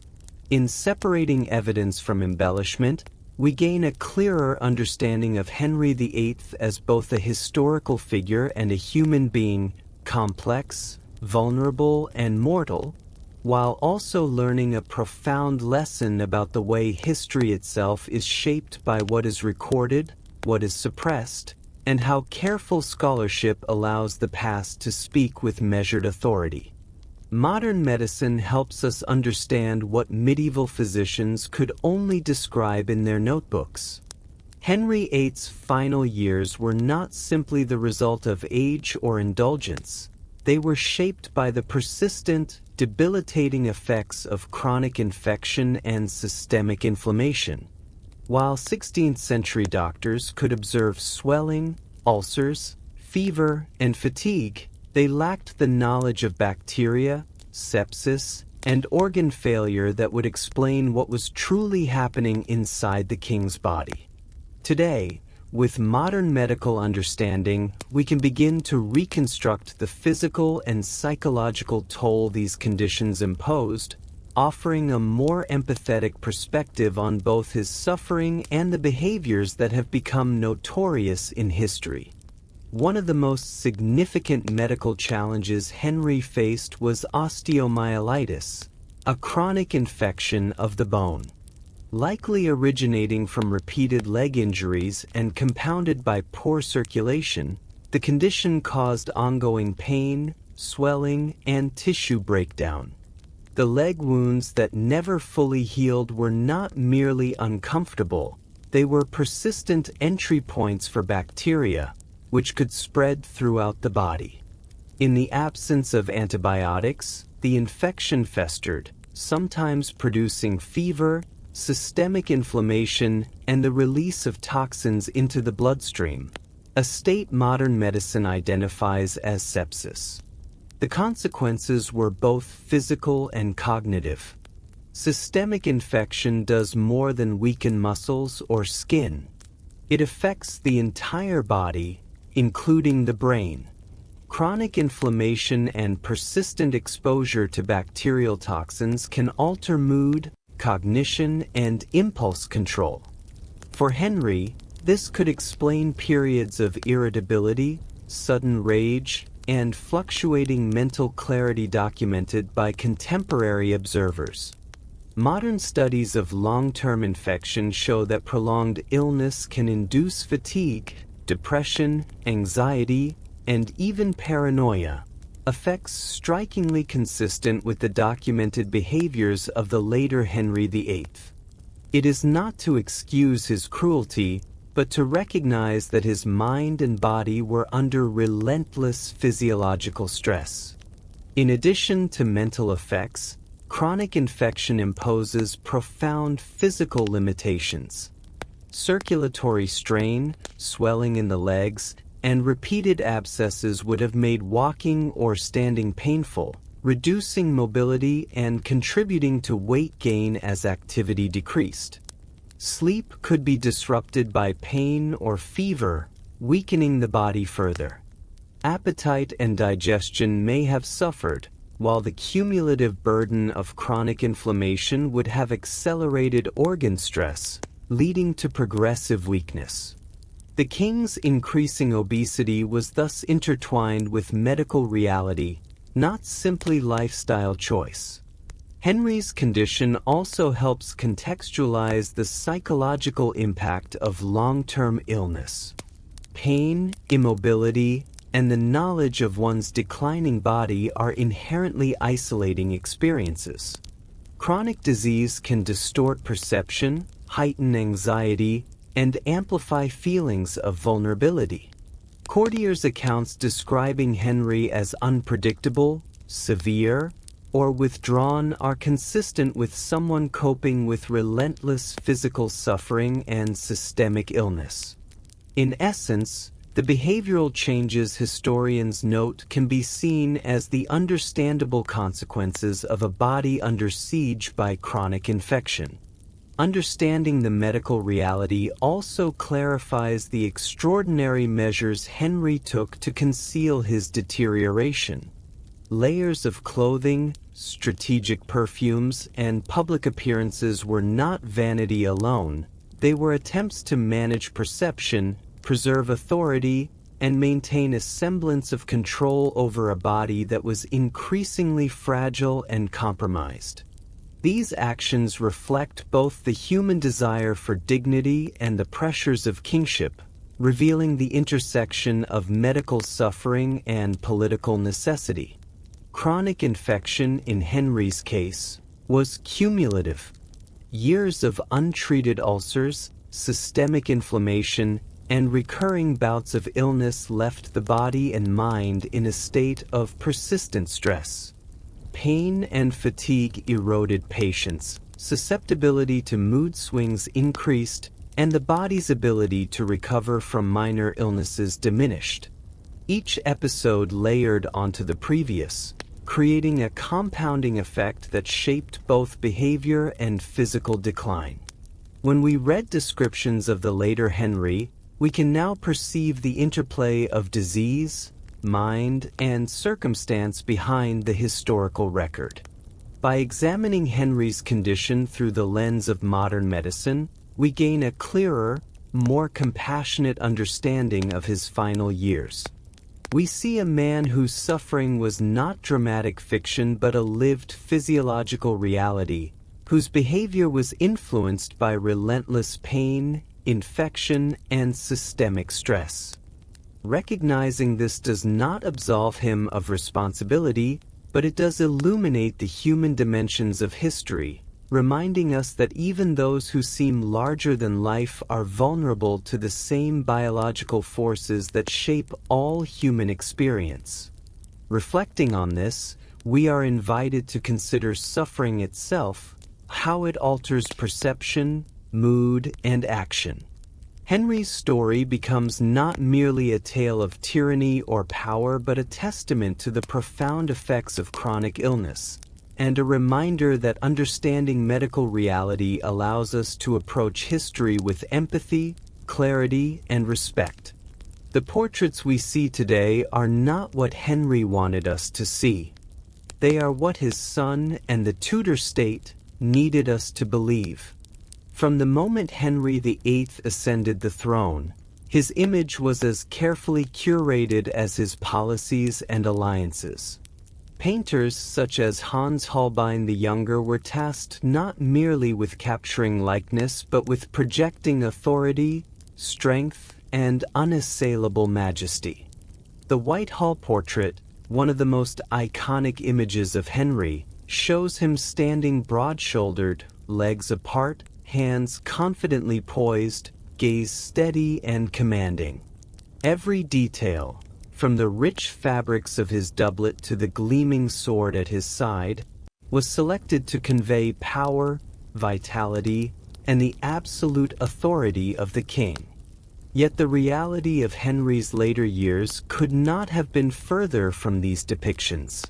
In separating evidence from embellishment, we gain a clearer understanding of Henry VIII as both a historical figure and a human being, complex, vulnerable, and mortal, while also learning a profound lesson about the way history itself is shaped by what is recorded, what is suppressed, and how careful scholarship allows the past to speak with measured authority. Modern medicine helps us understand what medieval physicians could only describe in their notebooks. Henry VIII's final years were not simply the result of age or indulgence. They were shaped by the persistent, debilitating effects of chronic infection and systemic inflammation. While 16th century doctors could observe swelling, ulcers, fever, and fatigue, they lacked the knowledge of bacteria, sepsis, and organ failure that would explain what was truly happening inside the king's body. Today, with modern medical understanding, we can begin to reconstruct the physical and psychological toll these conditions imposed, offering a more empathetic perspective on both his suffering and the behaviors that have become notorious in history. One of the most significant medical challenges Henry faced was osteomyelitis, a chronic infection of the bone. Likely originating from repeated leg injuries and compounded by poor circulation, the condition caused ongoing pain, swelling, and tissue breakdown. The leg wounds that never fully healed were not merely uncomfortable, they were persistent entry points for bacteria, which could spread throughout the body. In the absence of antibiotics, the infection festered, sometimes producing fever, systemic inflammation, and the release of toxins into the bloodstream, a state modern medicine identifies as sepsis. The consequences were both physical and cognitive. Systemic infection does more than weaken muscles or skin. It affects the entire body, including the brain. Chronic inflammation and persistent exposure to bacterial toxins can alter mood, cognition, and impulse control. For Henry, this could explain periods of irritability, sudden rage, and fluctuating mental clarity documented by contemporary observers. Modern studies of long-term infection show that prolonged illness can induce fatigue, depression, anxiety, and even paranoia, effects strikingly consistent with the documented behaviors of the later Henry VIII. It is not to excuse his cruelty, but to recognize that his mind and body were under relentless physiological stress. In addition to mental effects, chronic infection imposes profound physical limitations. Circulatory strain, swelling in the legs, and repeated abscesses would have made walking or standing painful, reducing mobility and contributing to weight gain as activity decreased. Sleep could be disrupted by pain or fever, weakening the body further. Appetite and digestion may have suffered, while the cumulative burden of chronic inflammation would have accelerated organ stress, leading to progressive weakness. The king's increasing obesity was thus intertwined with medical reality, not simply lifestyle choice. Henry's condition also helps contextualize the psychological impact of long-term illness. Pain, immobility, and the knowledge of one's declining body are inherently isolating experiences. Chronic disease can distort perception, heighten anxiety, and amplify feelings of vulnerability. Courtiers' accounts describing Henry as unpredictable, severe, or withdrawn are consistent with someone coping with relentless physical suffering and systemic illness. In essence, the behavioral changes historians note can be seen as the understandable consequences of a body under siege by chronic infection. Understanding the medical reality also clarifies the extraordinary measures Henry took to conceal his deterioration. Layers of clothing, strategic perfumes, and public appearances were not vanity alone. They were attempts to manage perception, preserve authority, and maintain a semblance of control over a body that was increasingly fragile and compromised. These actions reflect both the human desire for dignity and the pressures of kingship, revealing the intersection of medical suffering and political necessity. Chronic infection in Henry's case was cumulative. Years of untreated ulcers, systemic inflammation, and recurring bouts of illness left the body and mind in a state of persistent stress. Pain and fatigue eroded patience, susceptibility to mood swings increased, and the body's ability to recover from minor illnesses diminished. Each episode layered onto the previous, creating a compounding effect that shaped both behavior and physical decline. When we read descriptions of the later Henry, we can now perceive the interplay of disease, mind, and circumstance behind the historical record. By examining Henry's condition through the lens of modern medicine, we gain a clearer, more compassionate understanding of his final years. We see a man whose suffering was not dramatic fiction but a lived physiological reality, whose behavior was influenced by relentless pain, infection, and systemic stress. Recognizing this does not absolve him of responsibility, but it does illuminate the human dimensions of history, reminding us that even those who seem larger than life are vulnerable to the same biological forces that shape all human experience. Reflecting on this, we are invited to consider suffering itself, how it alters perception, mood, and action. Henry's story becomes not merely a tale of tyranny or power but a testament to the profound effects of chronic illness, and a reminder that understanding medical reality allows us to approach history with empathy, clarity, and respect. The portraits we see today are not what Henry wanted us to see. They are what his son and the Tudor state needed us to believe. From the moment Henry VIII ascended the throne, his image was as carefully curated as his policies and alliances. Painters such as Hans Holbein the Younger were tasked not merely with capturing likeness but with projecting authority, strength, and unassailable majesty. The Whitehall portrait, one of the most iconic images of Henry, shows him standing broad-shouldered, legs apart, hands confidently poised, gaze steady and commanding. Every detail, from the rich fabrics of his doublet to the gleaming sword at his side, was selected to convey power, vitality, and the absolute authority of the king. Yet the reality of Henry's later years could not have been further from these depictions.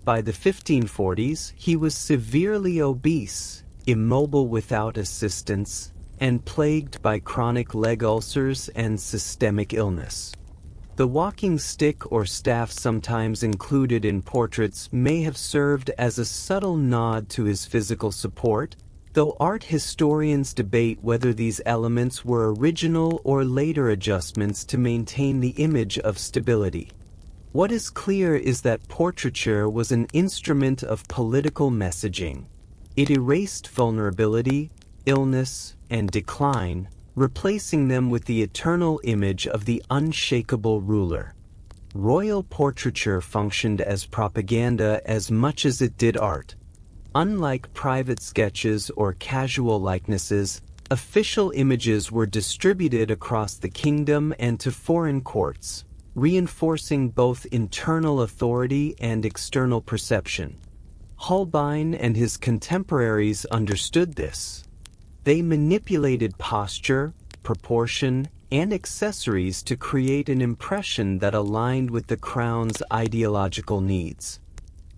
By the 1540s, he was severely obese, immobile without assistance, and plagued by chronic leg ulcers and systemic illness. The walking stick or staff sometimes included in portraits may have served as a subtle nod to his physical support, though art historians debate whether these elements were original or later adjustments to maintain the image of stability. What is clear is that portraiture was an instrument of political messaging. It erased vulnerability, illness, and decline, replacing them with the eternal image of the unshakable ruler. Royal portraiture functioned as propaganda as much as it did art. Unlike private sketches or casual likenesses, official images were distributed across the kingdom and to foreign courts, reinforcing both internal authority and external perception. Holbein and his contemporaries understood this. They manipulated posture, proportion, and accessories to create an impression that aligned with the crown's ideological needs.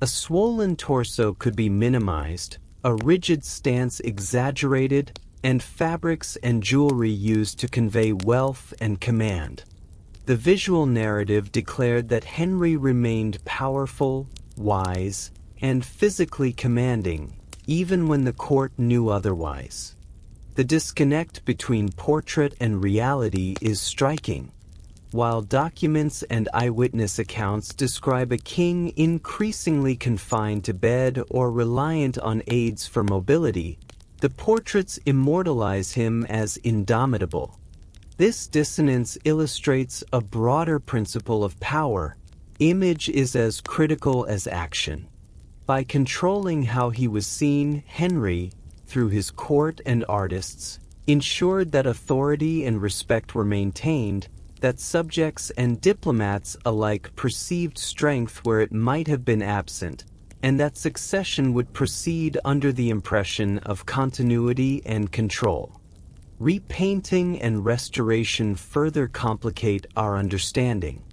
A swollen torso could be minimized, a rigid stance exaggerated, and fabrics and jewelry used to convey wealth and command. The visual narrative declared that Henry remained powerful, wise, and physically commanding, even when the court knew otherwise. The disconnect between portrait and reality is striking. While documents and eyewitness accounts describe a king increasingly confined to bed or reliant on aids for mobility, the portraits immortalize him as indomitable. This dissonance illustrates a broader principle of power. Image is as critical as action. By controlling how he was seen, Henry, through his court and artists, ensured that authority and respect were maintained, that subjects and diplomats alike perceived strength where it might have been absent, and that succession would proceed under the impression of continuity and control. Repainting and restoration further complicate our understanding.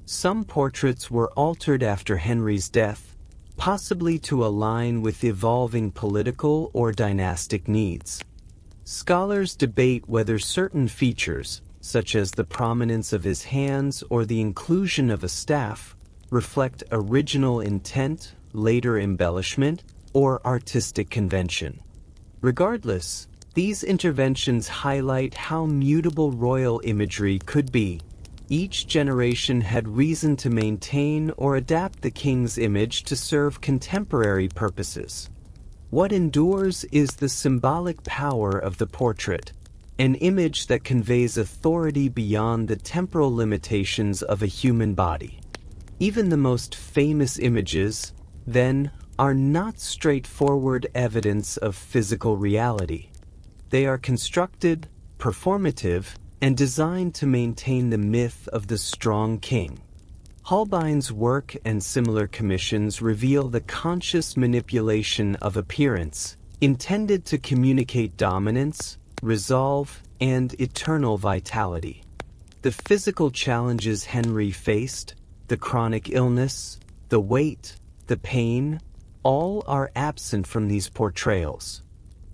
Some portraits were altered after Henry's death, possibly to align with evolving political or dynastic needs. Scholars debate whether certain features, such as the prominence of his hands or the inclusion of a staff, reflect original intent, later embellishment, or artistic convention. Regardless, these interventions highlight how mutable royal imagery could be. Each generation had reason to maintain or adapt the king's image to serve contemporary purposes. What endures is the symbolic power of the portrait, an image that conveys authority beyond the temporal limitations of a human body. Even the most famous images, then, are not straightforward evidence of physical reality. They are constructed, performative, and designed to maintain the myth of the strong king. Holbein's work and similar commissions reveal the conscious manipulation of appearance, intended to communicate dominance, resolve, and eternal vitality. The physical challenges Henry faced, the chronic illness, the weight, the pain, all are absent from these portrayals.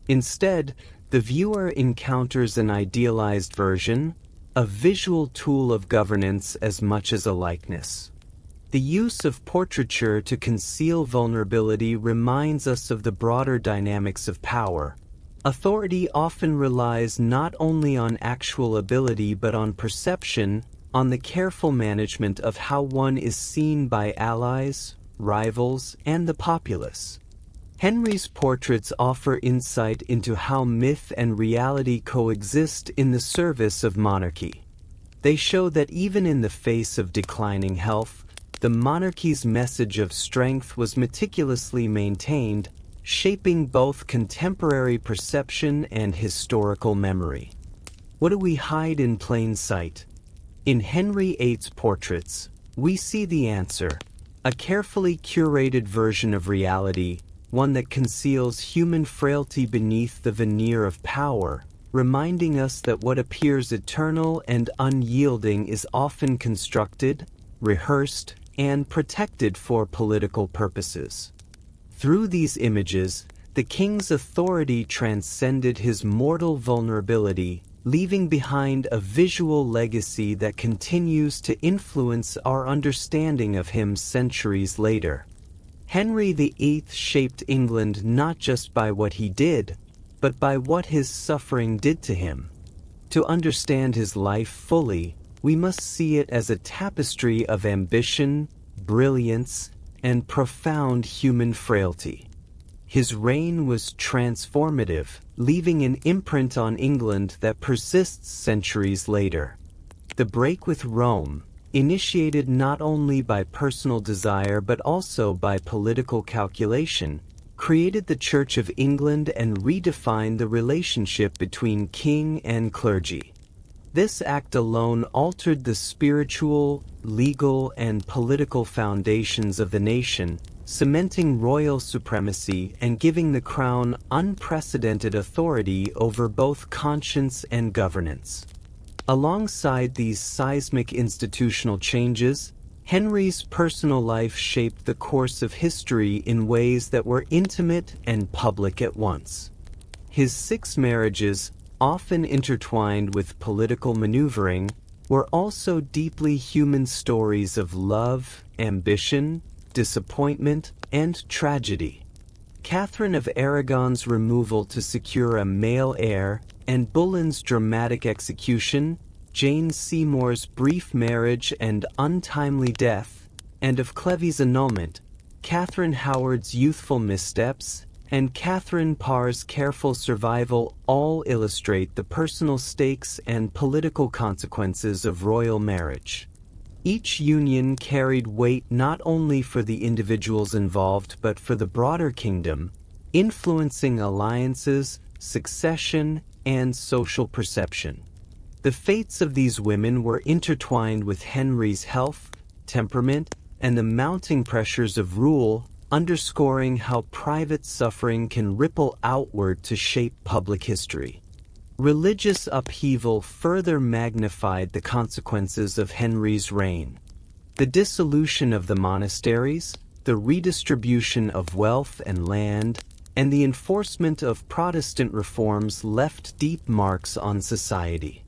Instead, the viewer encounters an idealized version, a visual tool of governance as much as a likeness. The use of portraiture to conceal vulnerability reminds us of the broader dynamics of power. Authority often relies not only on actual ability but on perception, on the careful management of how one is seen by allies, rivals, and the populace. Henry's portraits offer insight into how myth and reality coexist in the service of monarchy. They show that even in the face of declining health, the monarchy's message of strength was meticulously maintained, shaping both contemporary perception and historical memory. What do we hide in plain sight? In Henry VIII's portraits, we see the answer, a carefully curated version of reality, one that conceals human frailty beneath the veneer of power, reminding us that what appears eternal and unyielding is often constructed, rehearsed, and protected for political purposes. Through these images, the king's authority transcended his mortal vulnerability, leaving behind a visual legacy that continues to influence our understanding of him centuries later. Henry VIII shaped England not just by what he did, but by what his suffering did to him. To understand his life fully, we must see it as a tapestry of ambition, brilliance, and profound human frailty. His reign was transformative, leaving an imprint on England that persists centuries later. The break with Rome, initiated not only by personal desire but also by political calculation, created the Church of England and redefined the relationship between king and clergy. This act alone altered the spiritual, legal, and political foundations of the nation, cementing royal supremacy and giving the crown unprecedented authority over both conscience and governance. Alongside these seismic institutional changes, Henry's personal life shaped the course of history in ways that were intimate and public at once. His 6 marriages, often intertwined with political maneuvering, were also deeply human stories of love, ambition, disappointment, and tragedy. Catherine of Aragon's removal to secure a male heir, and Boleyn's dramatic execution, Jane Seymour's brief marriage and untimely death, and of Clevy's annulment, Catherine Howard's youthful missteps, and Catherine Parr's careful survival all illustrate the personal stakes and political consequences of royal marriage. Each union carried weight not only for the individuals involved but for the broader kingdom, influencing alliances, succession, and social perception. The fates of these women were intertwined with Henry's health, temperament, and the mounting pressures of rule, underscoring how private suffering can ripple outward to shape public history. Religious upheaval further magnified the consequences of Henry's reign. The dissolution of the monasteries, the redistribution of wealth and land, and the enforcement of Protestant reforms left deep marks on society.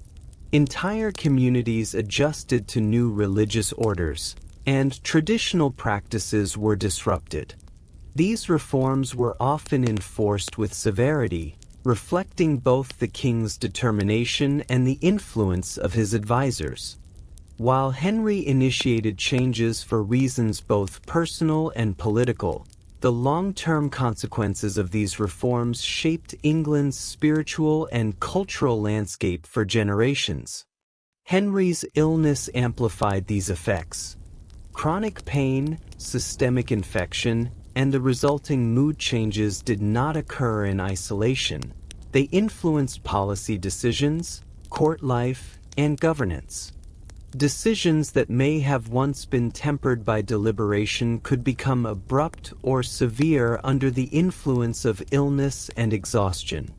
Entire communities adjusted to new religious orders, and traditional practices were disrupted. These reforms were often enforced with severity, reflecting both the king's determination and the influence of his advisors. While Henry initiated changes for reasons both personal and political, the long-term consequences of these reforms shaped England's spiritual and cultural landscape for generations. Henry's illness amplified these effects. Chronic pain, systemic infection, and the resulting mood changes did not occur in isolation. They influenced policy decisions, court life, and governance. Decisions that may have once been tempered by deliberation could become abrupt or severe under the influence of illness and exhaustion.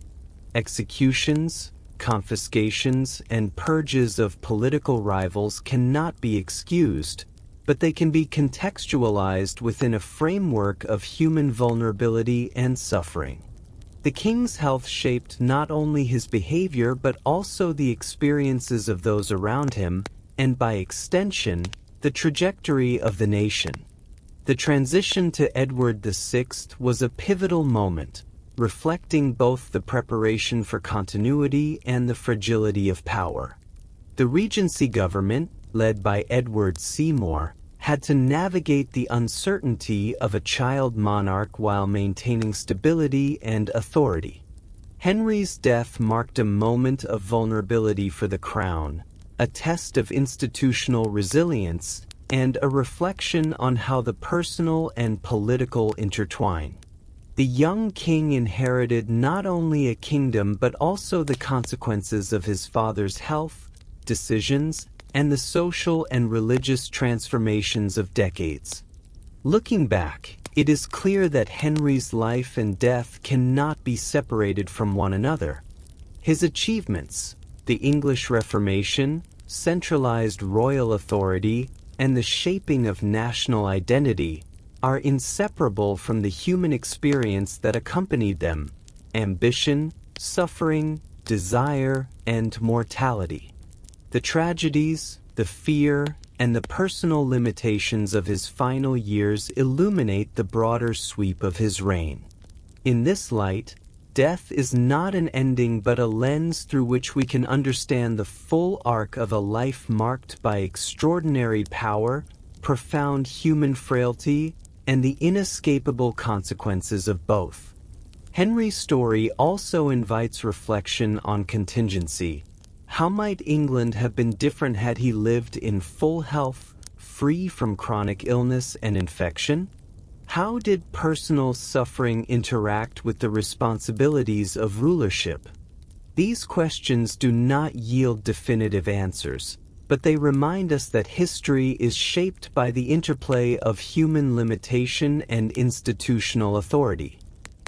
Executions, confiscations, and purges of political rivals cannot be excused, but they can be contextualized within a framework of human vulnerability and suffering. The king's health shaped not only his behavior but also the experiences of those around him, and by extension, the trajectory of the nation. The transition to Edward VI was a pivotal moment, reflecting both the preparation for continuity and the fragility of power. The Regency government, led by Edward Seymour, had to navigate the uncertainty of a child monarch while maintaining stability and authority. Henry's death marked a moment of vulnerability for the crown, a test of institutional resilience, and a reflection on how the personal and political intertwine. The young king inherited not only a kingdom but also the consequences of his father's health, decisions, and the social and religious transformations of decades. Looking back, it is clear that Henry's life and death cannot be separated from one another. His achievements, the English Reformation, centralized royal authority, and the shaping of national identity, are inseparable from the human experience that accompanied them: ambition, suffering, desire, and mortality. The tragedies, the fear, and the personal limitations of his final years illuminate the broader sweep of his reign. In this light, death is not an ending but a lens through which we can understand the full arc of a life marked by extraordinary power, profound human frailty, and the inescapable consequences of both. Henry's story also invites reflection on contingency. How might England have been different had he lived in full health, free from chronic illness and infection? How did personal suffering interact with the responsibilities of rulership? These questions do not yield definitive answers, but they remind us that history is shaped by the interplay of human limitation and institutional authority.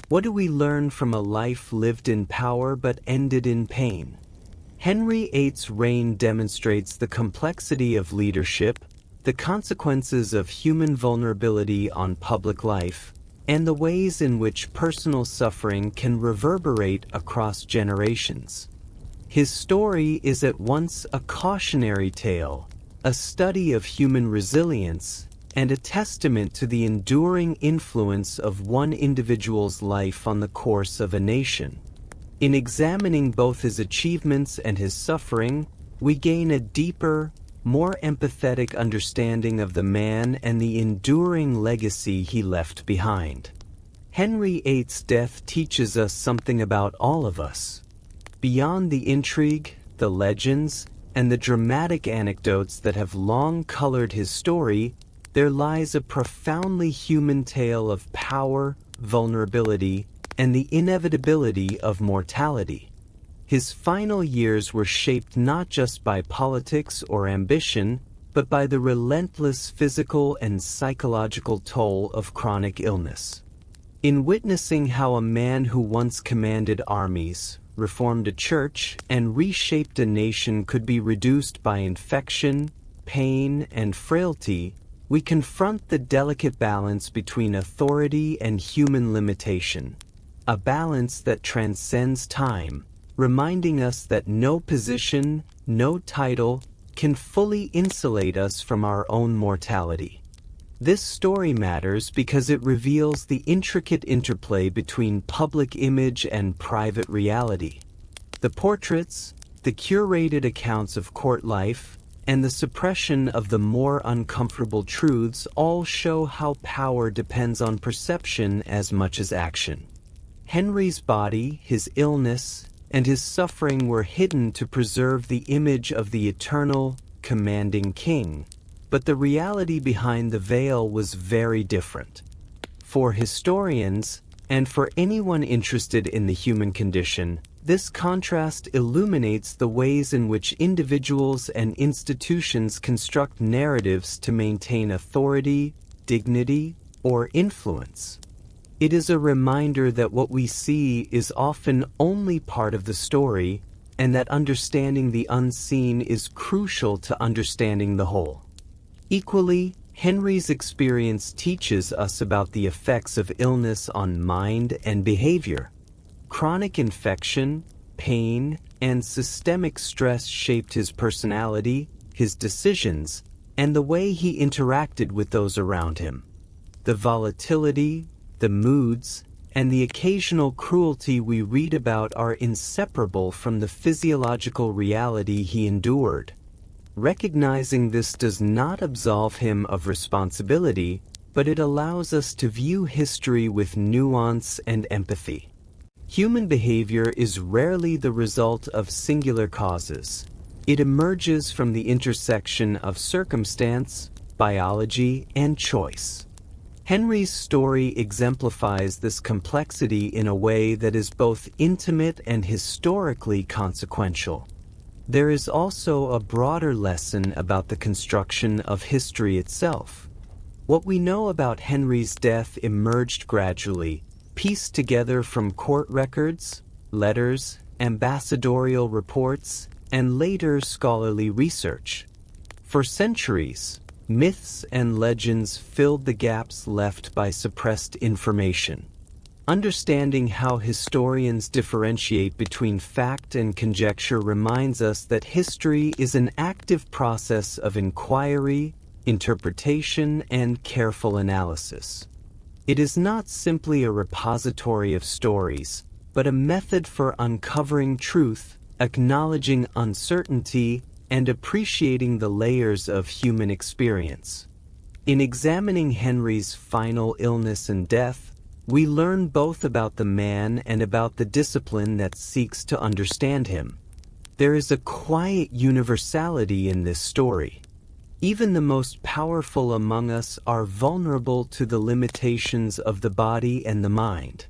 What do we learn from a life lived in power but ended in pain? Henry VIII's reign demonstrates the complexity of leadership, the consequences of human vulnerability on public life, and the ways in which personal suffering can reverberate across generations. His story is at once a cautionary tale, a study of human resilience, and a testament to the enduring influence of one individual's life on the course of a nation. In examining both his achievements and his suffering, we gain a deeper, more empathetic understanding of the man and the enduring legacy he left behind. Henry VIII's death teaches us something about all of us. Beyond the intrigue, the legends, and the dramatic anecdotes that have long colored his story, there lies a profoundly human tale of power, vulnerability, and the inevitability of mortality. His final years were shaped not just by politics or ambition, but by the relentless physical and psychological toll of chronic illness. In witnessing how a man who once commanded armies, reformed a church, and reshaped a nation could be reduced by infection, pain, and frailty, we confront the delicate balance between authority and human limitation, a balance that transcends time, reminding us that no position, no title, can fully insulate us from our own mortality. This story matters because it reveals the intricate interplay between public image and private reality. The portraits, the curated accounts of court life, and the suppression of the more uncomfortable truths all show how power depends on perception as much as action. Henry's body, his illness, and his suffering were hidden to preserve the image of the eternal, commanding king, but the reality behind the veil was very different. For historians, and for anyone interested in the human condition, this contrast illuminates the ways in which individuals and institutions construct narratives to maintain authority, dignity, or influence. It is a reminder that what we see is often only part of the story, and that understanding the unseen is crucial to understanding the whole. Equally, Henry's experience teaches us about the effects of illness on mind and behavior. Chronic infection, pain, and systemic stress shaped his personality, his decisions, and the way he interacted with those around him. The volatility, the moods, and the occasional cruelty we read about are inseparable from the physiological reality he endured. Recognizing this does not absolve him of responsibility, but it allows us to view history with nuance and empathy. Human behavior is rarely the result of singular causes. It emerges from the intersection of circumstance, biology, and choice. Henry's story exemplifies this complexity in a way that is both intimate and historically consequential. There is also a broader lesson about the construction of history itself. What we know about Henry's death emerged gradually, pieced together from court records, letters, ambassadorial reports, and later scholarly research. For centuries, myths and legends filled the gaps left by suppressed information. Understanding how historians differentiate between fact and conjecture reminds us that history is an active process of inquiry, interpretation, and careful analysis. It is not simply a repository of stories, but a method for uncovering truth, acknowledging uncertainty, and appreciating the layers of human experience. In examining Henry's final illness and death, we learn both about the man and about the discipline that seeks to understand him. There is a quiet universality in this story. Even the most powerful among us are vulnerable to the limitations of the body and the mind.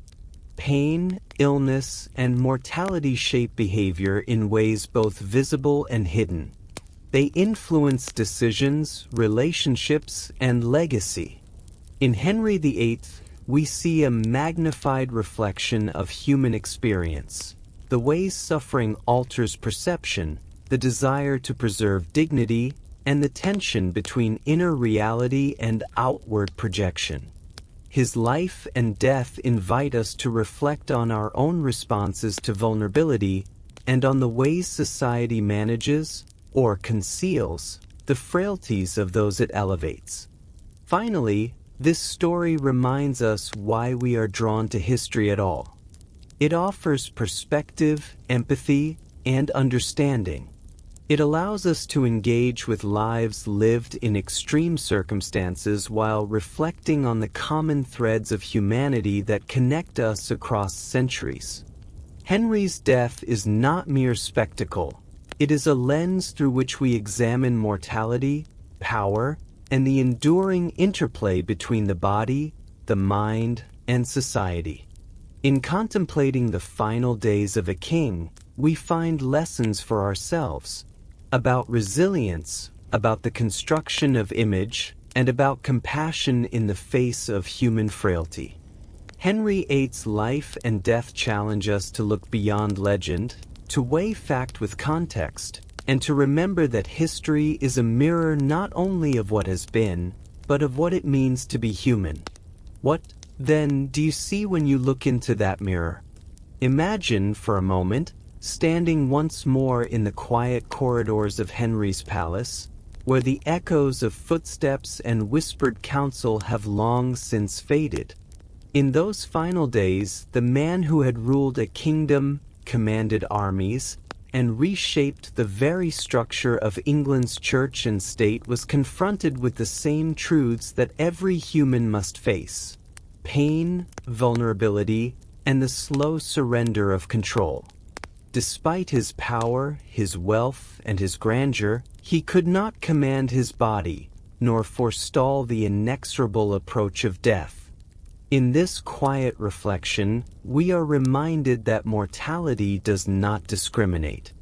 Pain, illness, and mortality shape behavior in ways both visible and hidden. They influence decisions, relationships, and legacy. In Henry VIII, we see a magnified reflection of human experience, the ways suffering alters perception, the desire to preserve dignity, and the tension between inner reality and outward projection. His life and death invite us to reflect on our own responses to vulnerability and on the ways society manages, or conceals, the frailties of those it elevates. Finally, this story reminds us why we are drawn to history at all. It offers perspective, empathy, and understanding. It allows us to engage with lives lived in extreme circumstances while reflecting on the common threads of humanity that connect us across centuries. Henry's death is not mere spectacle. It is a lens through which we examine mortality, power, and the enduring interplay between the body, the mind, and society. In contemplating the final days of a king, we find lessons for ourselves about resilience, about the construction of image, and about compassion in the face of human frailty. Henry VIII's life and death challenge us to look beyond legend, to weigh fact with context, and to remember that history is a mirror not only of what has been, but of what it means to be human. What, then, do you see when you look into that mirror? Imagine, for a moment, standing once more in the quiet corridors of Henry's palace, where the echoes of footsteps and whispered counsel have long since faded. In those final days, the man who had ruled a kingdom, commanded armies, and reshaped the very structure of England's church and state was confronted with the same truths that every human must face: pain, vulnerability, and the slow surrender of control. Despite his power, his wealth, and his grandeur, he could not command his body, nor forestall the inexorable approach of death. In this quiet reflection, we are reminded that mortality does not discriminate.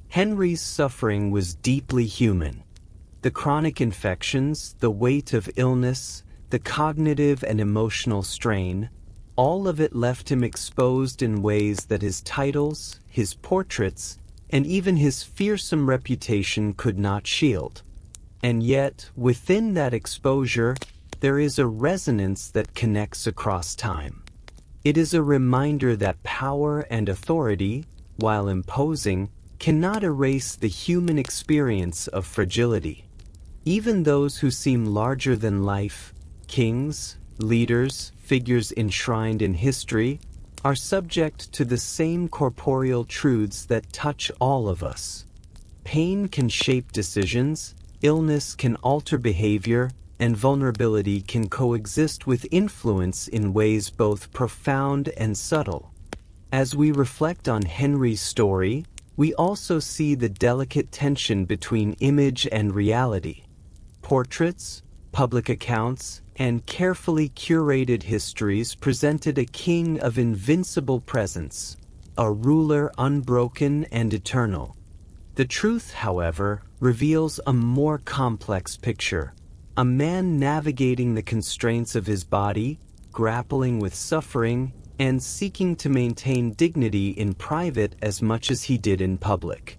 Henry's suffering was deeply human. The chronic infections, the weight of illness, the cognitive and emotional strain, all of it left him exposed in ways that his titles, his portraits, and even his fearsome reputation could not shield. And yet, within that exposure, there is a resonance that connects across time. It is a reminder that power and authority, while imposing, cannot erase the human experience of fragility. Even those who seem larger than life, kings, leaders, figures enshrined in history, are subject to the same corporeal truths that touch all of us. Pain can shape decisions, illness can alter behavior, and vulnerability can coexist with influence in ways both profound and subtle. As we reflect on Henry's story, we also see the delicate tension between image and reality. Portraits, public accounts, and carefully curated histories presented a king of invincible presence, a ruler unbroken and eternal. The truth, however, reveals a more complex picture. A man navigating the constraints of his body, grappling with suffering, and seeking to maintain dignity in private as much as he did in public.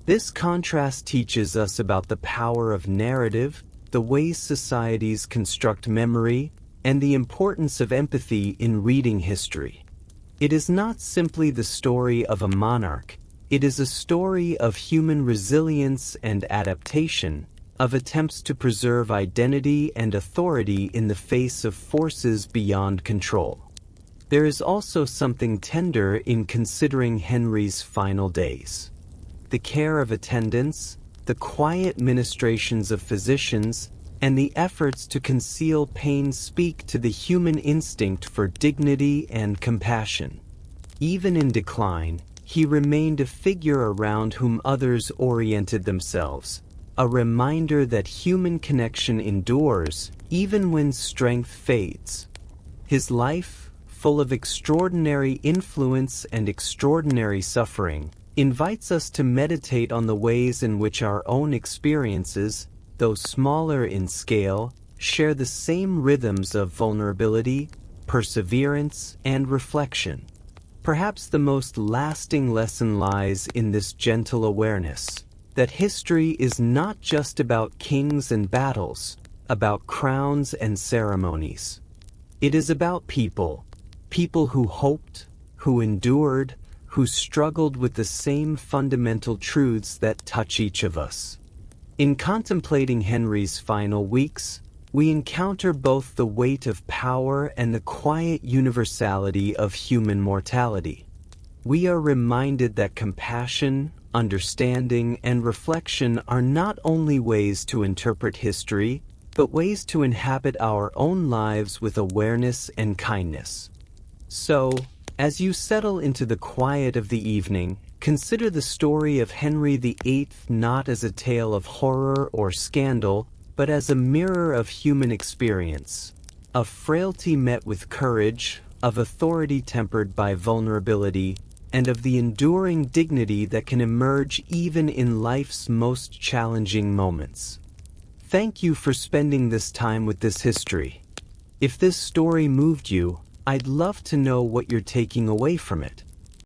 This contrast teaches us about the power of narrative, the ways societies construct memory, and the importance of empathy in reading history. It is not simply the story of a monarch, it is a story of human resilience and adaptation, of attempts to preserve identity and authority in the face of forces beyond control. There is also something tender in considering Henry's final days. The care of attendants, the quiet ministrations of physicians, and the efforts to conceal pain speak to the human instinct for dignity and compassion. Even in decline, he remained a figure around whom others oriented themselves, a reminder that human connection endures even when strength fades. His life, full of extraordinary influence and extraordinary suffering, invites us to meditate on the ways in which our own experiences, though smaller in scale, share the same rhythms of vulnerability, perseverance, and reflection. Perhaps the most lasting lesson lies in this gentle awareness that history is not just about kings and battles, about crowns and ceremonies. It is about people who hoped, who endured, who struggled with the same fundamental truths that touch each of us. In contemplating Henry's final weeks, we encounter both the weight of power and the quiet universality of human mortality. We are reminded that compassion, understanding, and reflection are not only ways to interpret history, but ways to inhabit our own lives with awareness and kindness. So, as you settle into the quiet of the evening, consider the story of Henry VIII not as a tale of horror or scandal, but as a mirror of human experience, of frailty met with courage, of authority tempered by vulnerability, and of the enduring dignity that can emerge even in life's most challenging moments. Thank you for spending this time with this history. If this story moved you, I'd love to know what you're taking away from it.